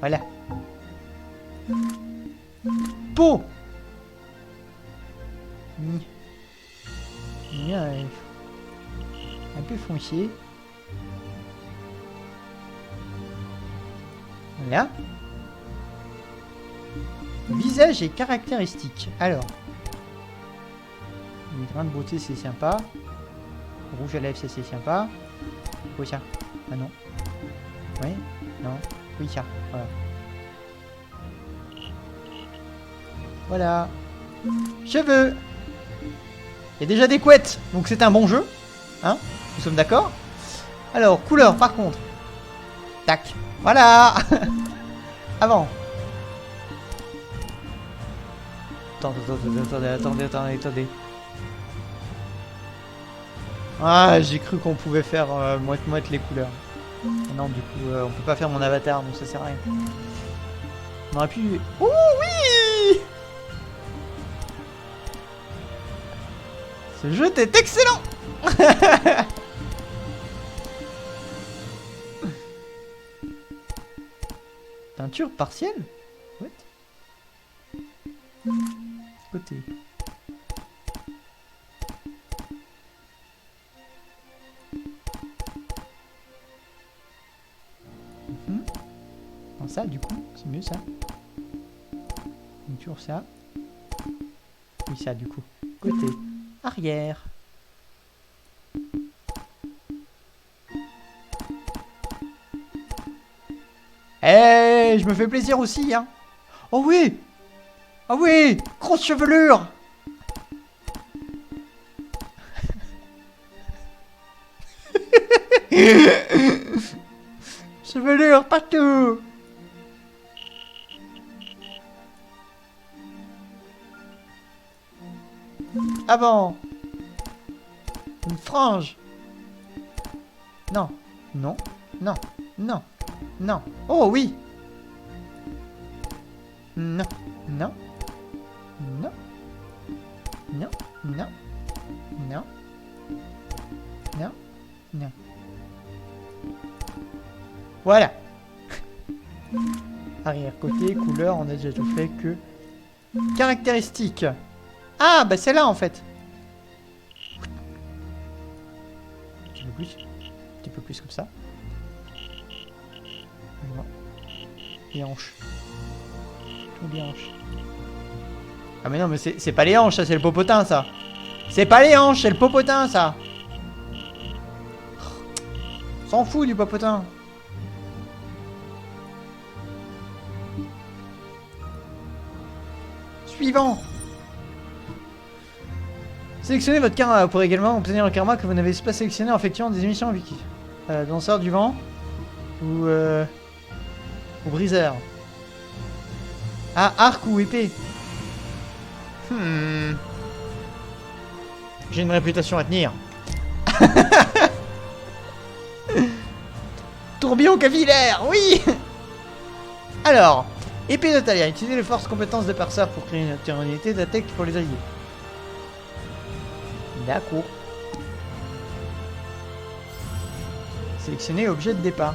Voilà. Peau. Un peu foncé. Voilà. Visage et caractéristiques. Alors. Les grains de beauté, c'est sympa. Rouge à lèvres, ça c'est sympa. quoi ça? Ah non. Oui. Non. Oui ça. Voilà. Voilà. Cheveux. Il y a déjà des couettes, donc c'est un bon jeu. Hein? Nous sommes d'accord? Alors, couleur par contre. Tac. Voilà. Avant. Attendez. Ah, j'ai cru qu'on pouvait faire moite-moite les couleurs. Non, du coup, on peut pas faire mon avatar, donc ça sert à rien. On aurait pu... Oh oui! Ce jeu est excellent! Peinture partielle? What? Côté. Non, ça, du coup, c'est mieux ça. Peinture, ça. Oui, ça, du coup. Côté. Arrière. Eh, je me fais plaisir aussi, hein. Oh oui. Ah oui, grosse chevelure. Chevelure partout. Avant. Une frange. Non. Non. Non. Non. Non. Oh oui. Non. Non. Non. Non. Non. Non. Non. Non. Voilà. Arrière-côté, couleur, on a déjà tout fait que... Caractéristiques. Ah, bah c'est là en fait. Un petit peu plus. Un petit peu plus comme ça. Voilà. Les hanches. Tout les hanches. Ah mais non, mais c'est pas les hanches, ça c'est le popotin ça. C'est pas les hanches, c'est le popotin ça. On s'en fout du popotin. Suivant. Sélectionnez votre karma. Vous pourrez également obtenir le karma que vous n'avez pas sélectionné en effectuant des émissions wiki. Danseur du vent. Ou briseur. Ah, arc ou épée. J'ai une réputation à tenir. Tourbillon capillaire, oui. Alors, épée de Talia. Utilisez les forces compétences de perceur pour créer une unité d'attaque pour les alliés. D'accord. Sélectionnez objet de départ.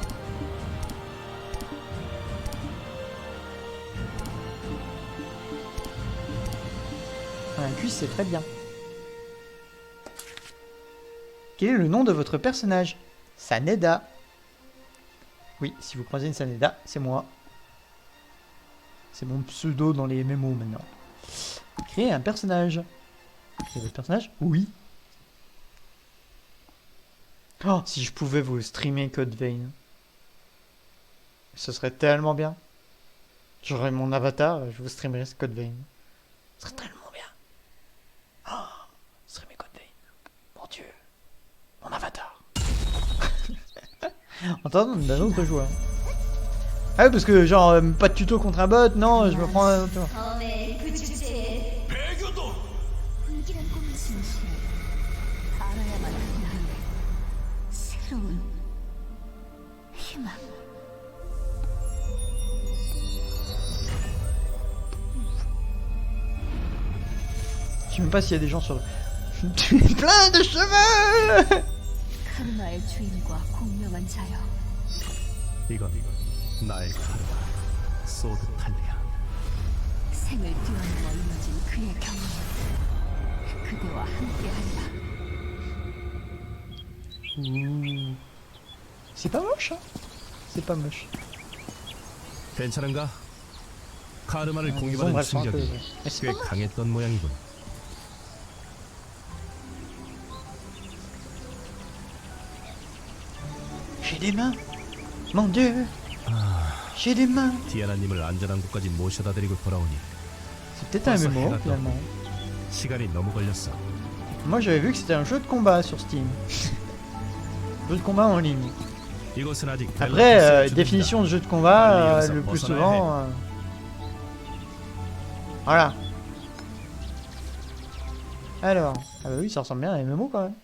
Un cuisse, c'est très bien. Quel est le nom de votre personnage? Saneda. Oui, si vous croisez une Saneda, c'est moi. C'est mon pseudo dans les MMO maintenant. Créer un personnage. Créer votre personnage? Oui. Oh, si je pouvais vous streamer Code Vein. Ce serait tellement bien. J'aurais mon avatar, je vous streamerais ce Code Vein. Ce serait tellement bien. Oh, streamer Code Vein. Mon dieu. Mon avatar. Entends d'un autre joueur. Ah oui, parce que genre, pas de tuto contre un bot, non, je me prends un autre. 불길한 꿈의 진실을 알아야만 한다는 새로운 희망. Je sais même pas s'il y a des gens sur le... Plein de cheveux. 카르마의 주인과 공명한 자여. 이건 나의 카르마, 소드 탈리아. 생을 뛰어넘어 이어진 그의 경험은 그대와 함께한다. Ouh. C'est pas moche, hein? C'est pas moche. 괜찮은가? 카르마를 아, 공유받은 elles sont un peu- 충격이 Mais c'est 꽤 pas mal. 강했던 모양이군. des mains. Mon Dieu. J'ai des mains. 디아나님을 안전한 곳까지 모셔다 드리고 돌아오니 C'est peut-être un MMO finalement. 시간이 너무 걸렸어. Moi j'avais vu que c'était un jeu de combat sur Steam. Jeu de combat en ligne. 이곳은 아직 Après, définition de jeu de combat, le plus souvent... Voilà. Alors, ah bah oui, ça ressemble bien à un MMO quand même.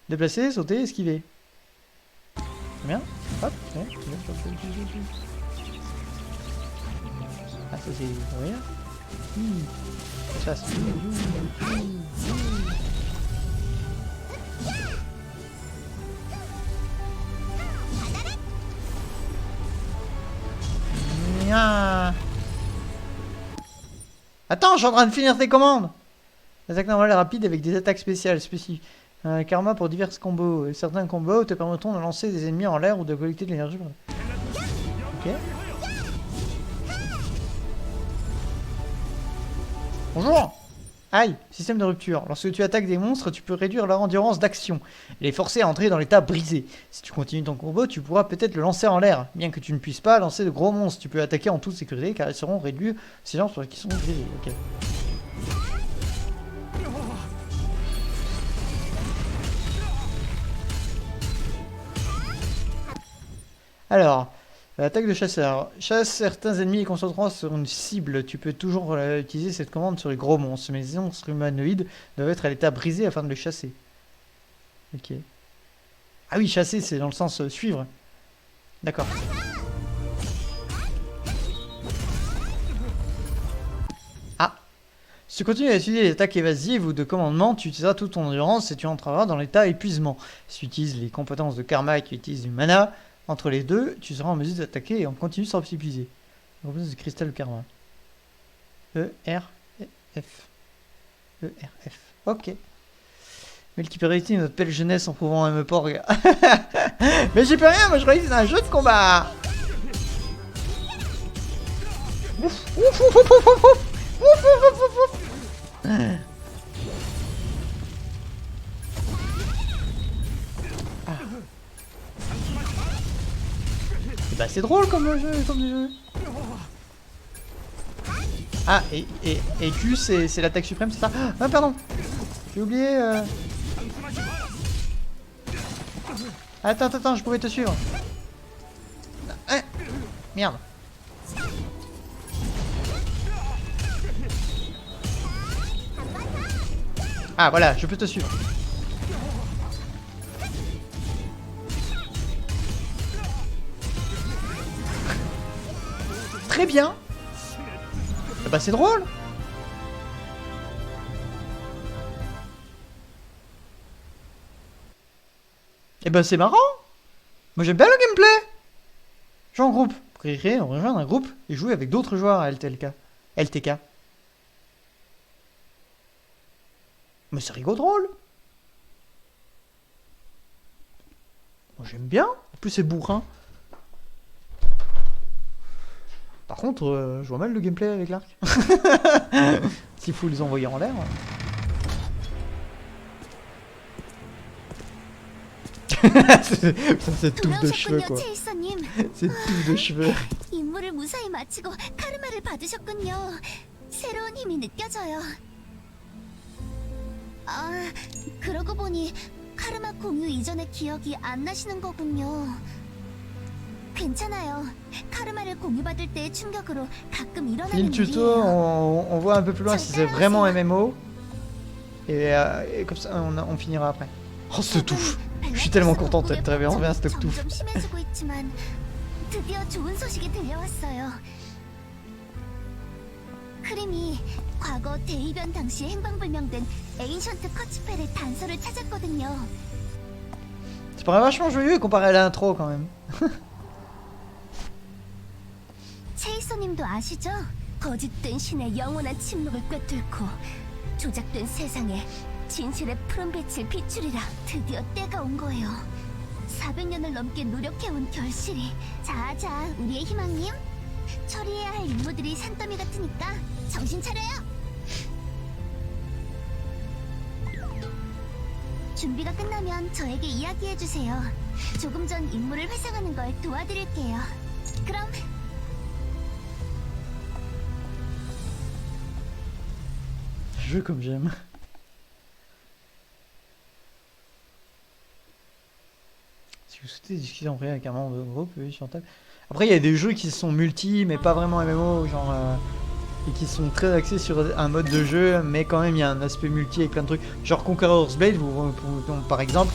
Déplacer, sauter, esquiver. Bien. Hop. Ouais. Ah, ça c'est... Oui. Ça c'est... Attends, je suis en train de finir tes commandes. Attaque normale et rapide avec des attaques spéciales spécifiques. Karma pour divers combos. Certains combos te permettront de lancer des ennemis en l'air ou de collecter de l'énergie. Ok. Bonjour. Aïe, système de rupture. Lorsque tu attaques des monstres, tu peux réduire leur endurance d'action et les forcer à entrer dans l'état brisé. Si tu continues ton combo, tu pourras peut-être le lancer en l'air. Bien que tu ne puisses pas lancer de gros monstres, tu peux attaquer en toute sécurité car ils seront réduits ces gens qui sont brisés. Ok. Alors, l'attaque de chasseur. Chasse certains ennemis et concentrant sur une cible. Tu peux toujours utiliser cette commande sur les gros monstres. Mais les monstres humanoïdes doivent être à l'état brisé afin de les chasser. Ok. Ah oui, chasser, c'est dans le sens suivre. D'accord. Ah. Si tu continues à utiliser les attaques évasives ou de commandement, tu utiliseras toute ton endurance et tu entreras dans l'état épuisement. Si tu utilises les compétences de karma et que tu utilises du mana, entre les deux, tu seras en mesure d'attaquer et on continue sans s'épuiser. Compétence de cristal karma. E-R-F. E-R-F. Ok. Multiparité, notre belle jeunesse en prouvant un me gars. Mais j'y peux rien, moi je croyais que c'était un jeu de combat. Ouf, ouf, ouf, ouf, ouf, ouf, ouf, ouf, ouf, ouf. Bah c'est drôle comme jeu, Ah, et Q c'est l'attaque suprême, c'est ça? Ah pardon. J'ai oublié... Attends, je pouvais te suivre. Ah, merde. Ah voilà, je peux te suivre. Très bien. Bah c'est drôle. Et bah c'est marrant. Moi j'aime bien le gameplay. Joue en groupe. Pour créer, on rejoint un groupe et jouer avec d'autres joueurs à LTK. Mais c'est rigolo drôle. Moi j'aime bien. En plus c'est bourrin. Par contre, je vois mal le gameplay avec l'arc. S'il faut les envoyer en l'air. C'est touffe de cheveux quoi. C'est touffe de cheveux. 임무를 무사히 마치고 카르마를 받으셨군요. 새로운 힘이 느껴져요. 아, 그러고 보니 카르마 공유 이전의 기억이 안 나시는 거군요. 괜찮아요. 카르마를 공유받을 때의 충격으로 가끔 일어나는 Fini le tuto, 일이에요. on voit un peu plus loin si c'est vraiment MMO. Et comme ça, on finira après. Oh, ce touffe. Je suis tellement contente d'être très bien en ce touffe. 점점 심해지고 있지만 드디어 좋은 소식이 들려왔어요. 크림이 과거 대이변 당시 행방불명된 에인션트 커치펠의 단서를 찾았거든요. Ça paraît vachement joyeux comparé à l'intro quand même. 체이서님도 아시죠? 거짓된 신의 영원한 침묵을 꿰뚫고 조작된 세상에 진실의 푸른 빛을 비추리라. 드디어 때가 온 거예요. 400년을 넘게 노력해온 결실이. 자, 우리의 희망님. 처리해야 할 임무들이 산더미 같으니까 정신 차려요. 준비가 끝나면 저에게 이야기해주세요. 조금 전 임무를 회상하는 걸 도와드릴게요. 그럼 Jeu comme j'aime. Si vous souhaitez discuter en vrai avec un membre de groupe, oui, sur table. Après, il y a des jeux qui sont multi, mais pas vraiment MMO, genre. Et qui sont très axés sur un mode de jeu, mais quand même, il y a un aspect multi avec plein de trucs. Genre Conqueror's Blade, par exemple.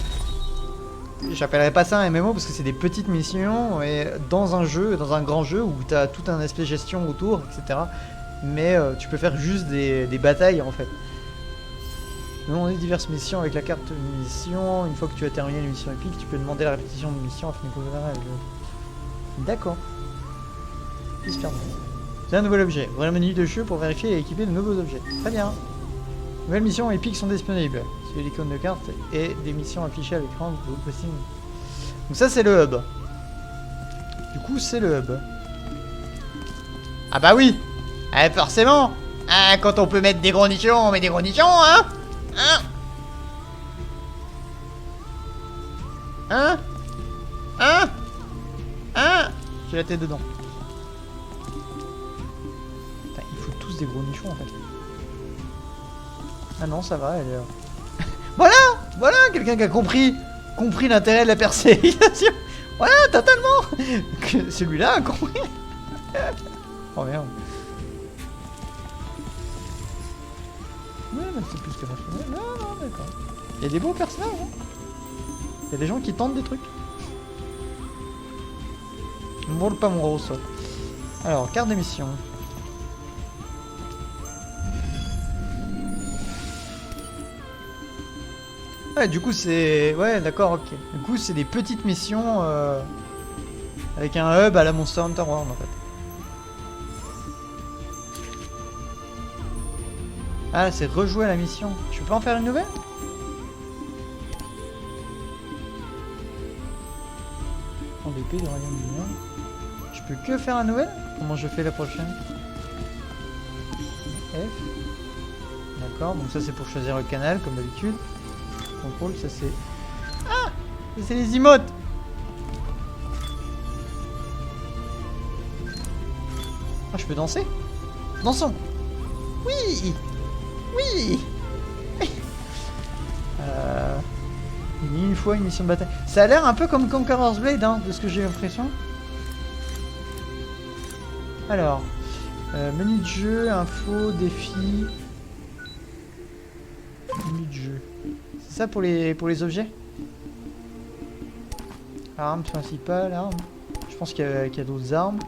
J'appellerais pas ça un MMO parce que c'est des petites missions et dans un jeu, dans un grand jeu où tu as tout un aspect gestion autour, etc. Mais tu peux faire juste des batailles en fait. Demander diverses missions avec la carte mission. Une fois que tu as terminé une mission épique, tu peux demander la répétition de mission afin de couvrir le jeu. D'accord. C'est un nouvel objet. Ouvrez le menu de jeu pour vérifier et équiper de nouveaux objets. Très bien. Nouvelles missions épiques sont disponibles. C'est l'icône de carte et des missions affichées à l'écran de posting. Donc ça c'est le hub. Du coup c'est le hub. Ah bah oui. Forcément. Quand on peut mettre des gros nichons, on met des gros nichons, hein. J'ai la tête dedans. Putain, il faut tous des gros nichons en fait. Ah non, ça va, elle est... Voilà, quelqu'un qui a compris l'intérêt de la personnalisation. Voilà, totalement. Celui-là a compris. Oh merde. Ouais, mais c'est plus que personnel. Non, d'accord. Il y a des beaux personnages, hein. Il y a des gens qui tentent des trucs. Ne brûle pas mon gros ça. Alors, carte d'émission. Ouais, du coup c'est... Ouais, d'accord, ok. Du coup c'est des petites missions avec un hub à la Monster Hunter World en fait. Ah, c'est rejouer la mission. Je peux pas en faire une nouvelle? En BP de Royaume du Nord. Je peux que faire un nouvelle? Comment je fais la prochaine? F. D'accord, donc ça c'est pour choisir le canal comme d'habitude. Contrôle, ça c'est... Ah! Ça c'est les emotes! Ah, je peux danser? Dansons! Oui! Oui! Une fois une mission de bataille. Ça a l'air un peu comme Conqueror's Blade, hein, de ce que j'ai l'impression. Alors, menu de jeu, info, défi. Menu de jeu. C'est ça pour les objets? Arme principale, arme. Je pense qu'il y a d'autres armes.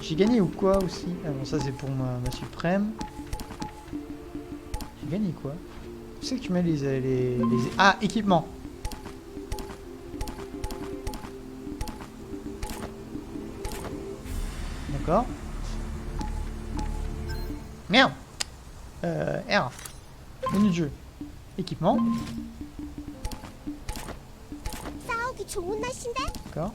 J'ai gagné ou quoi aussi? Ah bon, ça c'est pour ma suprême. J'ai gagné quoi? Tu sais que tu mets les... Ah, équipement. D'accord. Merde. R. Menu de jeu. Équipement. 싸우기 좋은 날씨인데? D'accord.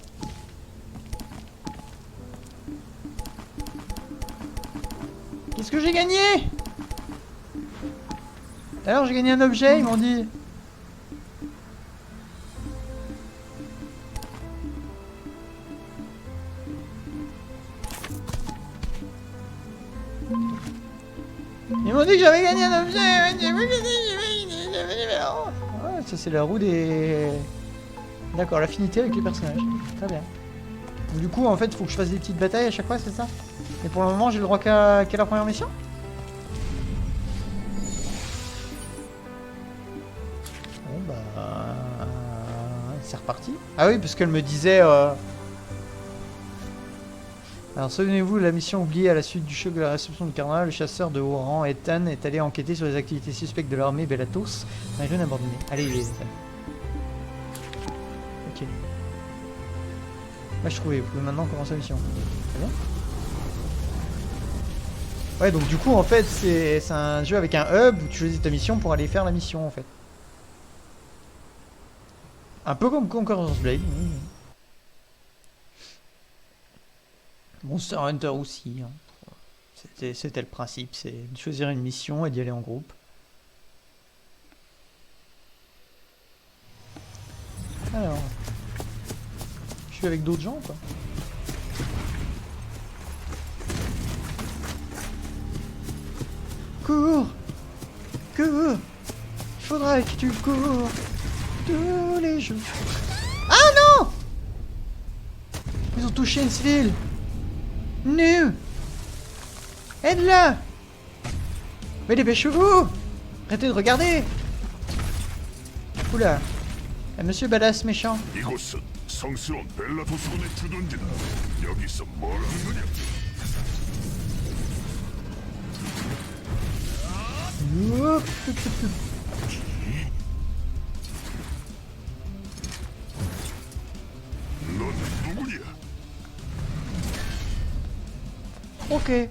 Qu'est-ce que j'ai gagné? Alors j'ai gagné un objet, ils m'ont dit. Ils m'ont dit que j'avais gagné un objet. Ouais, ça c'est la roue des... D'accord, l'affinité avec les personnages. Très bien. Donc, du coup, en fait, il faut que je fasse des petites batailles à chaque fois, c'est ça? Et pour le moment, j'ai le droit qu'à la première mission? Bon, bah... c'est reparti. Ah oui, parce qu'elle me disait... Alors, souvenez-vous, la mission oubliée à la suite du choc de la réception du carnaval, le chasseur de haut rang, Ethan, est allé enquêter sur les activités suspectes de l'armée Bellatos, un jeune abandonné. Allez, Ethan. Ok. Là, je trouvais, vous pouvez maintenant commencer la mission. Très bien. Ouais, donc du coup, en fait, c'est un jeu avec un hub où tu choisis ta mission pour aller faire la mission, en fait. Un peu comme Conqueror's Blade. Monster Hunter aussi. Hein. C'était le principe, c'est de choisir une mission et d'y aller en groupe. Alors, suis avec d'autres gens, quoi. Cours! Cours! Il faudra que tu cours tous les jours. Ah non! Ils ont touché une civile! Non! Aide-la! Mais dépêchez-vous! Arrêtez de regarder! Oula! Monsieur Badass méchant. 이곳은 성스러운 벨라토스군의 주둔지다. 여기서 뭘 하는 거냐? Hop. 넌 누구냐? Ok.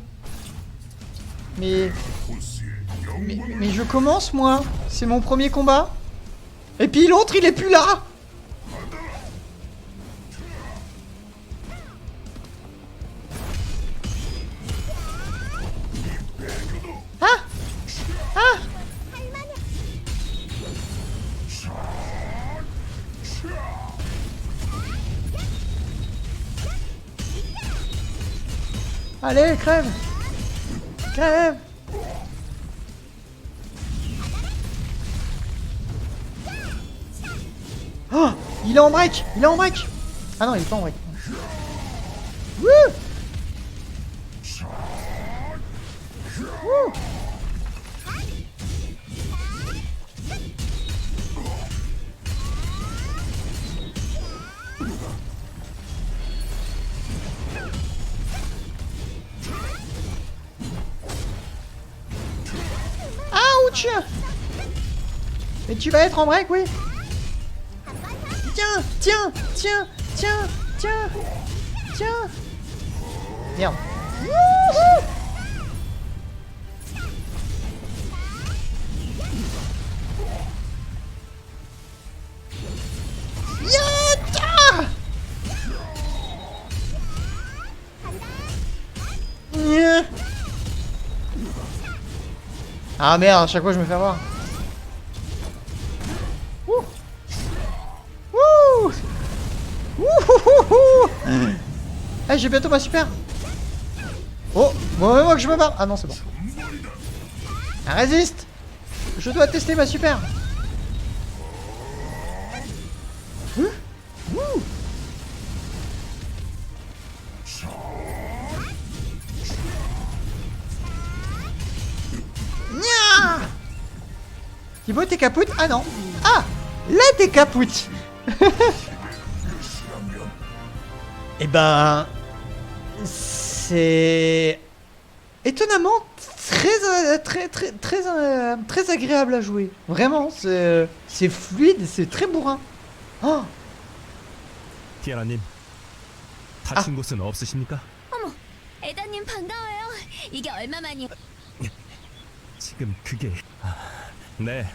Mais, 호스의 영광을 mais je commence moi. C'est mon premier combat. Et puis l'autre il est plus là. Ah! Ah! Allez, crève! Crève! Oh! Il est en break! Il est en break! Ah non, il est pas en break. Wouh! Wouh! Ouch! Mais tu vas être en break, oui? Tiens, tiens, tiens, tiens, tiens, tiens. Merde. Wouhou! Yatta! Nya. Ah merde, à chaque fois je me fais avoir. Ouh. Ouh. Ouh. Eh, j'ai bientôt ma super. Oh, moi que je me barre. Ah non, c'est bon. Ah, résiste. Je dois tester ma super. Ouh. Ouh. Nya. Thibaut, t'es capoute? Ah non. Ah, là t'es capoute. Eh ben, c'est étonnamment très agréable à jouer. Vraiment, c'est fluide, c'est très bourrin. Oh. 디아나님, 다친 곳은 없으십니까? 어머, 에다님 반가워요. 이게 얼마만이? 지금 그게... 네,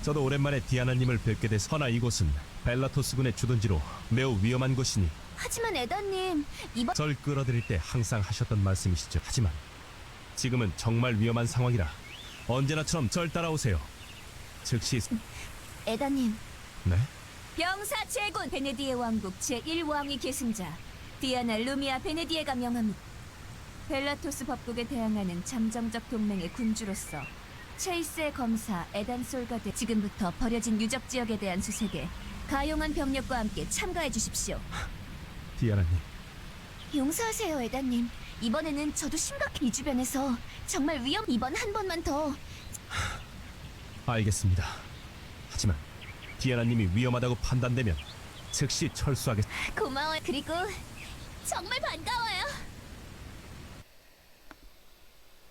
저도 오랜만에 디아나님을 뵙게 돼서 허나 이곳은 벨라토스군의 주둔지로 매우 위험한 곳이니 하지만 에다님 이번 절 끌어들일 때 항상 하셨던 말씀이시죠. 하지만 지금은 정말 위험한 상황이라 언제나처럼 절 따라오세요. 즉시... 에다님 네? 병사 제군 베네디에 왕국 제1왕위 계승자 디아나 루미아 베네디에가 명합니다. 벨라토스 법국에 대항하는 잠정적 동맹의 군주로서 체이스의 검사 에단 솔가드 지금부터 버려진 유적 지역에 대한 수색에 가용한 병력과 함께 참가해 주십시오. 디아나님, 용서하세요 에다님. 이번에는 저도 심각해. 이 주변에서 정말 위험. 이번 한 번만 더. 알겠습니다. 하지만 디아나님이 위험하다고 판단되면 즉시 철수하겠... 고마워요. 그리고 정말 반가워요.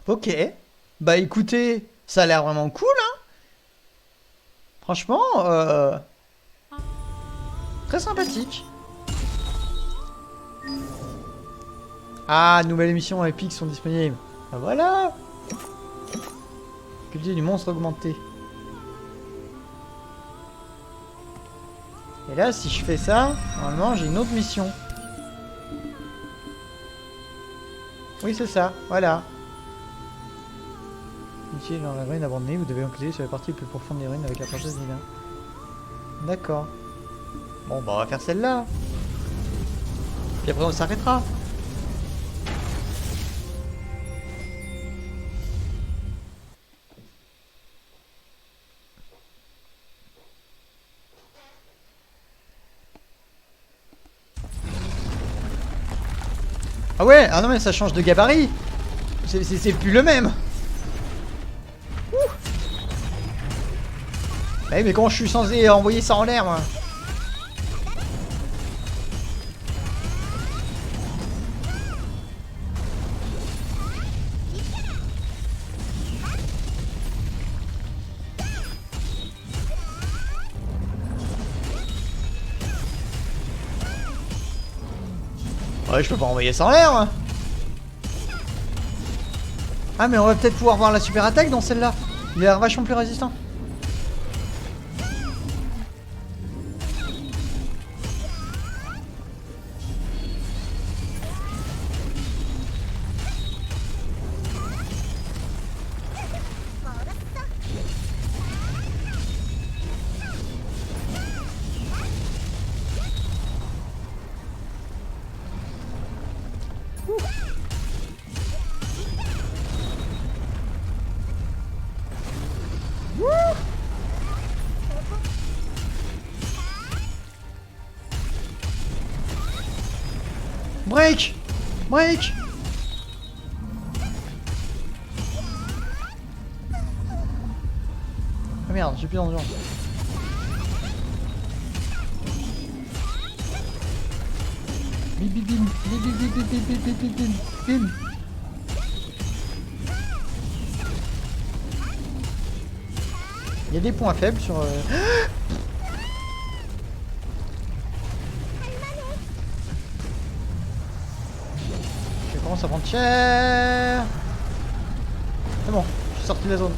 Ok. Bah écoutez, ça a l'air vraiment cool, hein. Franchement, très sympathique. Ah, nouvelles émissions épiques sont disponibles. Ah, voilà. Cultiver du monstre augmenté. Et là, si je fais ça, normalement, j'ai une autre mission. Oui, c'est ça. Voilà. Ici, dans la ruine abandonnée, vous devez enquêter sur la partie la plus profonde des ruines avec la princesse Dina. D'accord. Bon, bah, on va faire celle-là. Et après on s'arrêtera. Ah ouais, ah non mais ça change de gabarit. C'est plus le même. Ouh. Eh mais comment je suis censé envoyer ça en l'air moi? Ouais, je peux pas envoyer ça en l'air moi. Ah mais on va peut-être pouvoir voir la super attaque dans celle-là. Il a l'air vachement plus résistant. Break! Break! Ah merde, j'ai plus d'endurance. Bim bim bim bim bim bim bim bim bim bim bim bim. Il y a des points faibles sur... Je commence à prendre cher. C'est bon, je suis sorti de la zone.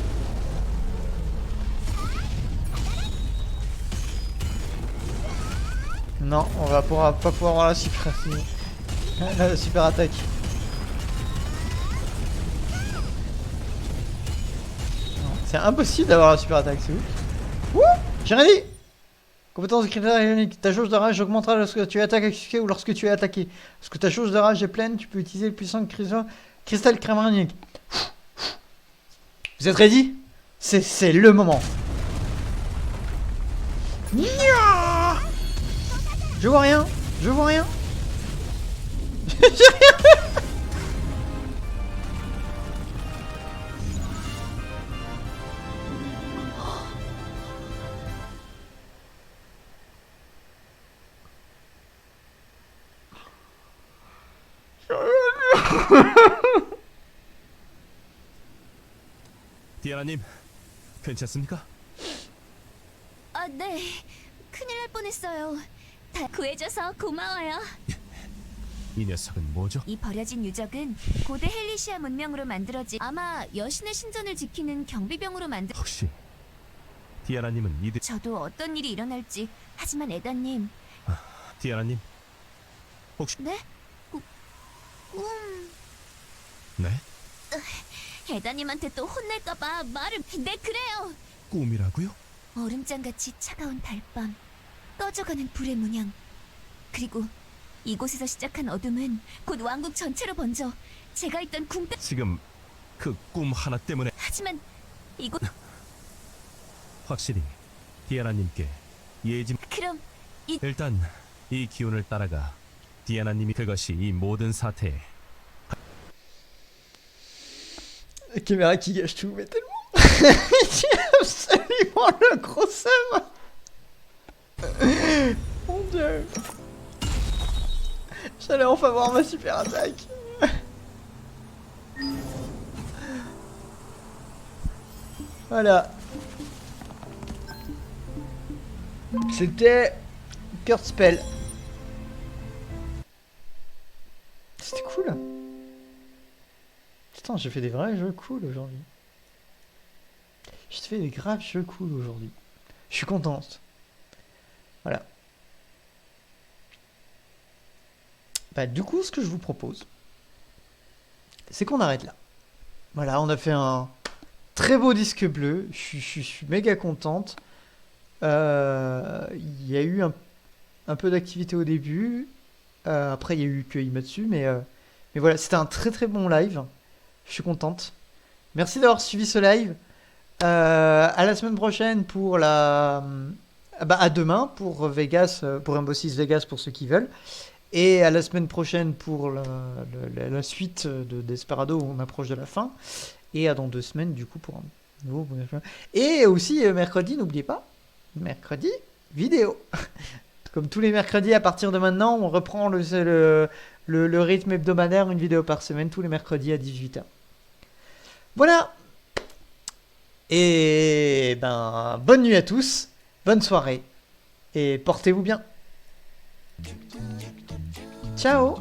Non, on va pas pouvoir avoir la super attaque. C'est impossible d'avoir la super attaque, c'est ouf. Wouh! J'ai rien dit! Compétence de critère ionique. Ta jauge de rage augmentera lorsque tu attaques ou lorsque tu es attaqué. Lorsque ta jauge de rage est pleine, tu peux utiliser le puissant cristal crémanique. Vous êtes ready? C'est le moment. Je vois rien. Je vois rien. J'ai rien. 디아나님, 괜찮습니까? 아, 네. 큰일 날 뻔했어요. 다 구해줘서 고마워요. 이 녀석은 뭐죠? 이 버려진 유적은 고대 헬리시아 문명으로 만들어진 아마 여신의 신전을 지키는 경비병으로 만들. 혹시 디아나님은 이들... 저도 어떤 일이 일어날지. 하지만 에다님. 디아나님, 혹시... 네? 네? 에다님한테 또 혼날까봐 말을. 네, 그래요. 꿈이라고요? 얼음장같이 차가운 달밤, 꺼져가는 불의 문양, 그리고 이곳에서 시작한 어둠은 곧 왕국 전체로 번져 제가 있던 궁따. 지금 그 꿈 하나 때문에... 하지만 이곳. 확실히 디아나님께 예지... 그럼 일단 이 기운을 따라가 디아나님이... 그것이 이 모든 사태에... Caméra qui gâche tout, mais tellement. C'est absolument le gros seum. Mon dieu. J'allais enfin voir ma super attaque. Voilà. C'était Kurt Spell. C'était cool. Putain, j'ai fait des vrais jeux cool aujourd'hui. J'ai fait des graves jeux cool aujourd'hui. Je suis contente. Voilà. Bah, du coup, ce que je vous propose, c'est qu'on arrête là. Voilà, on a fait un très beau disque bleu. Je suis méga contente. Il y a eu un peu d'activité au début. Après, il y a eu que Imatsu, mais voilà, c'était un très très bon live. Je suis contente. Merci d'avoir suivi ce live. À la semaine prochaine pour la... Bah, à demain pour Vegas, pour Rainbow Six Vegas pour ceux qui veulent. Et à la semaine prochaine pour la suite de Desperado où on approche de la fin. Et à dans 2 semaines du coup pour un nouveau... Et aussi mercredi, n'oubliez pas, mercredi, vidéo. Comme tous les mercredis à partir de maintenant, on reprend le rythme hebdomadaire, une vidéo par semaine, tous les mercredis à 18h. Voilà. Et ben, bonne nuit à tous, bonne soirée, et portez-vous bien. Ciao.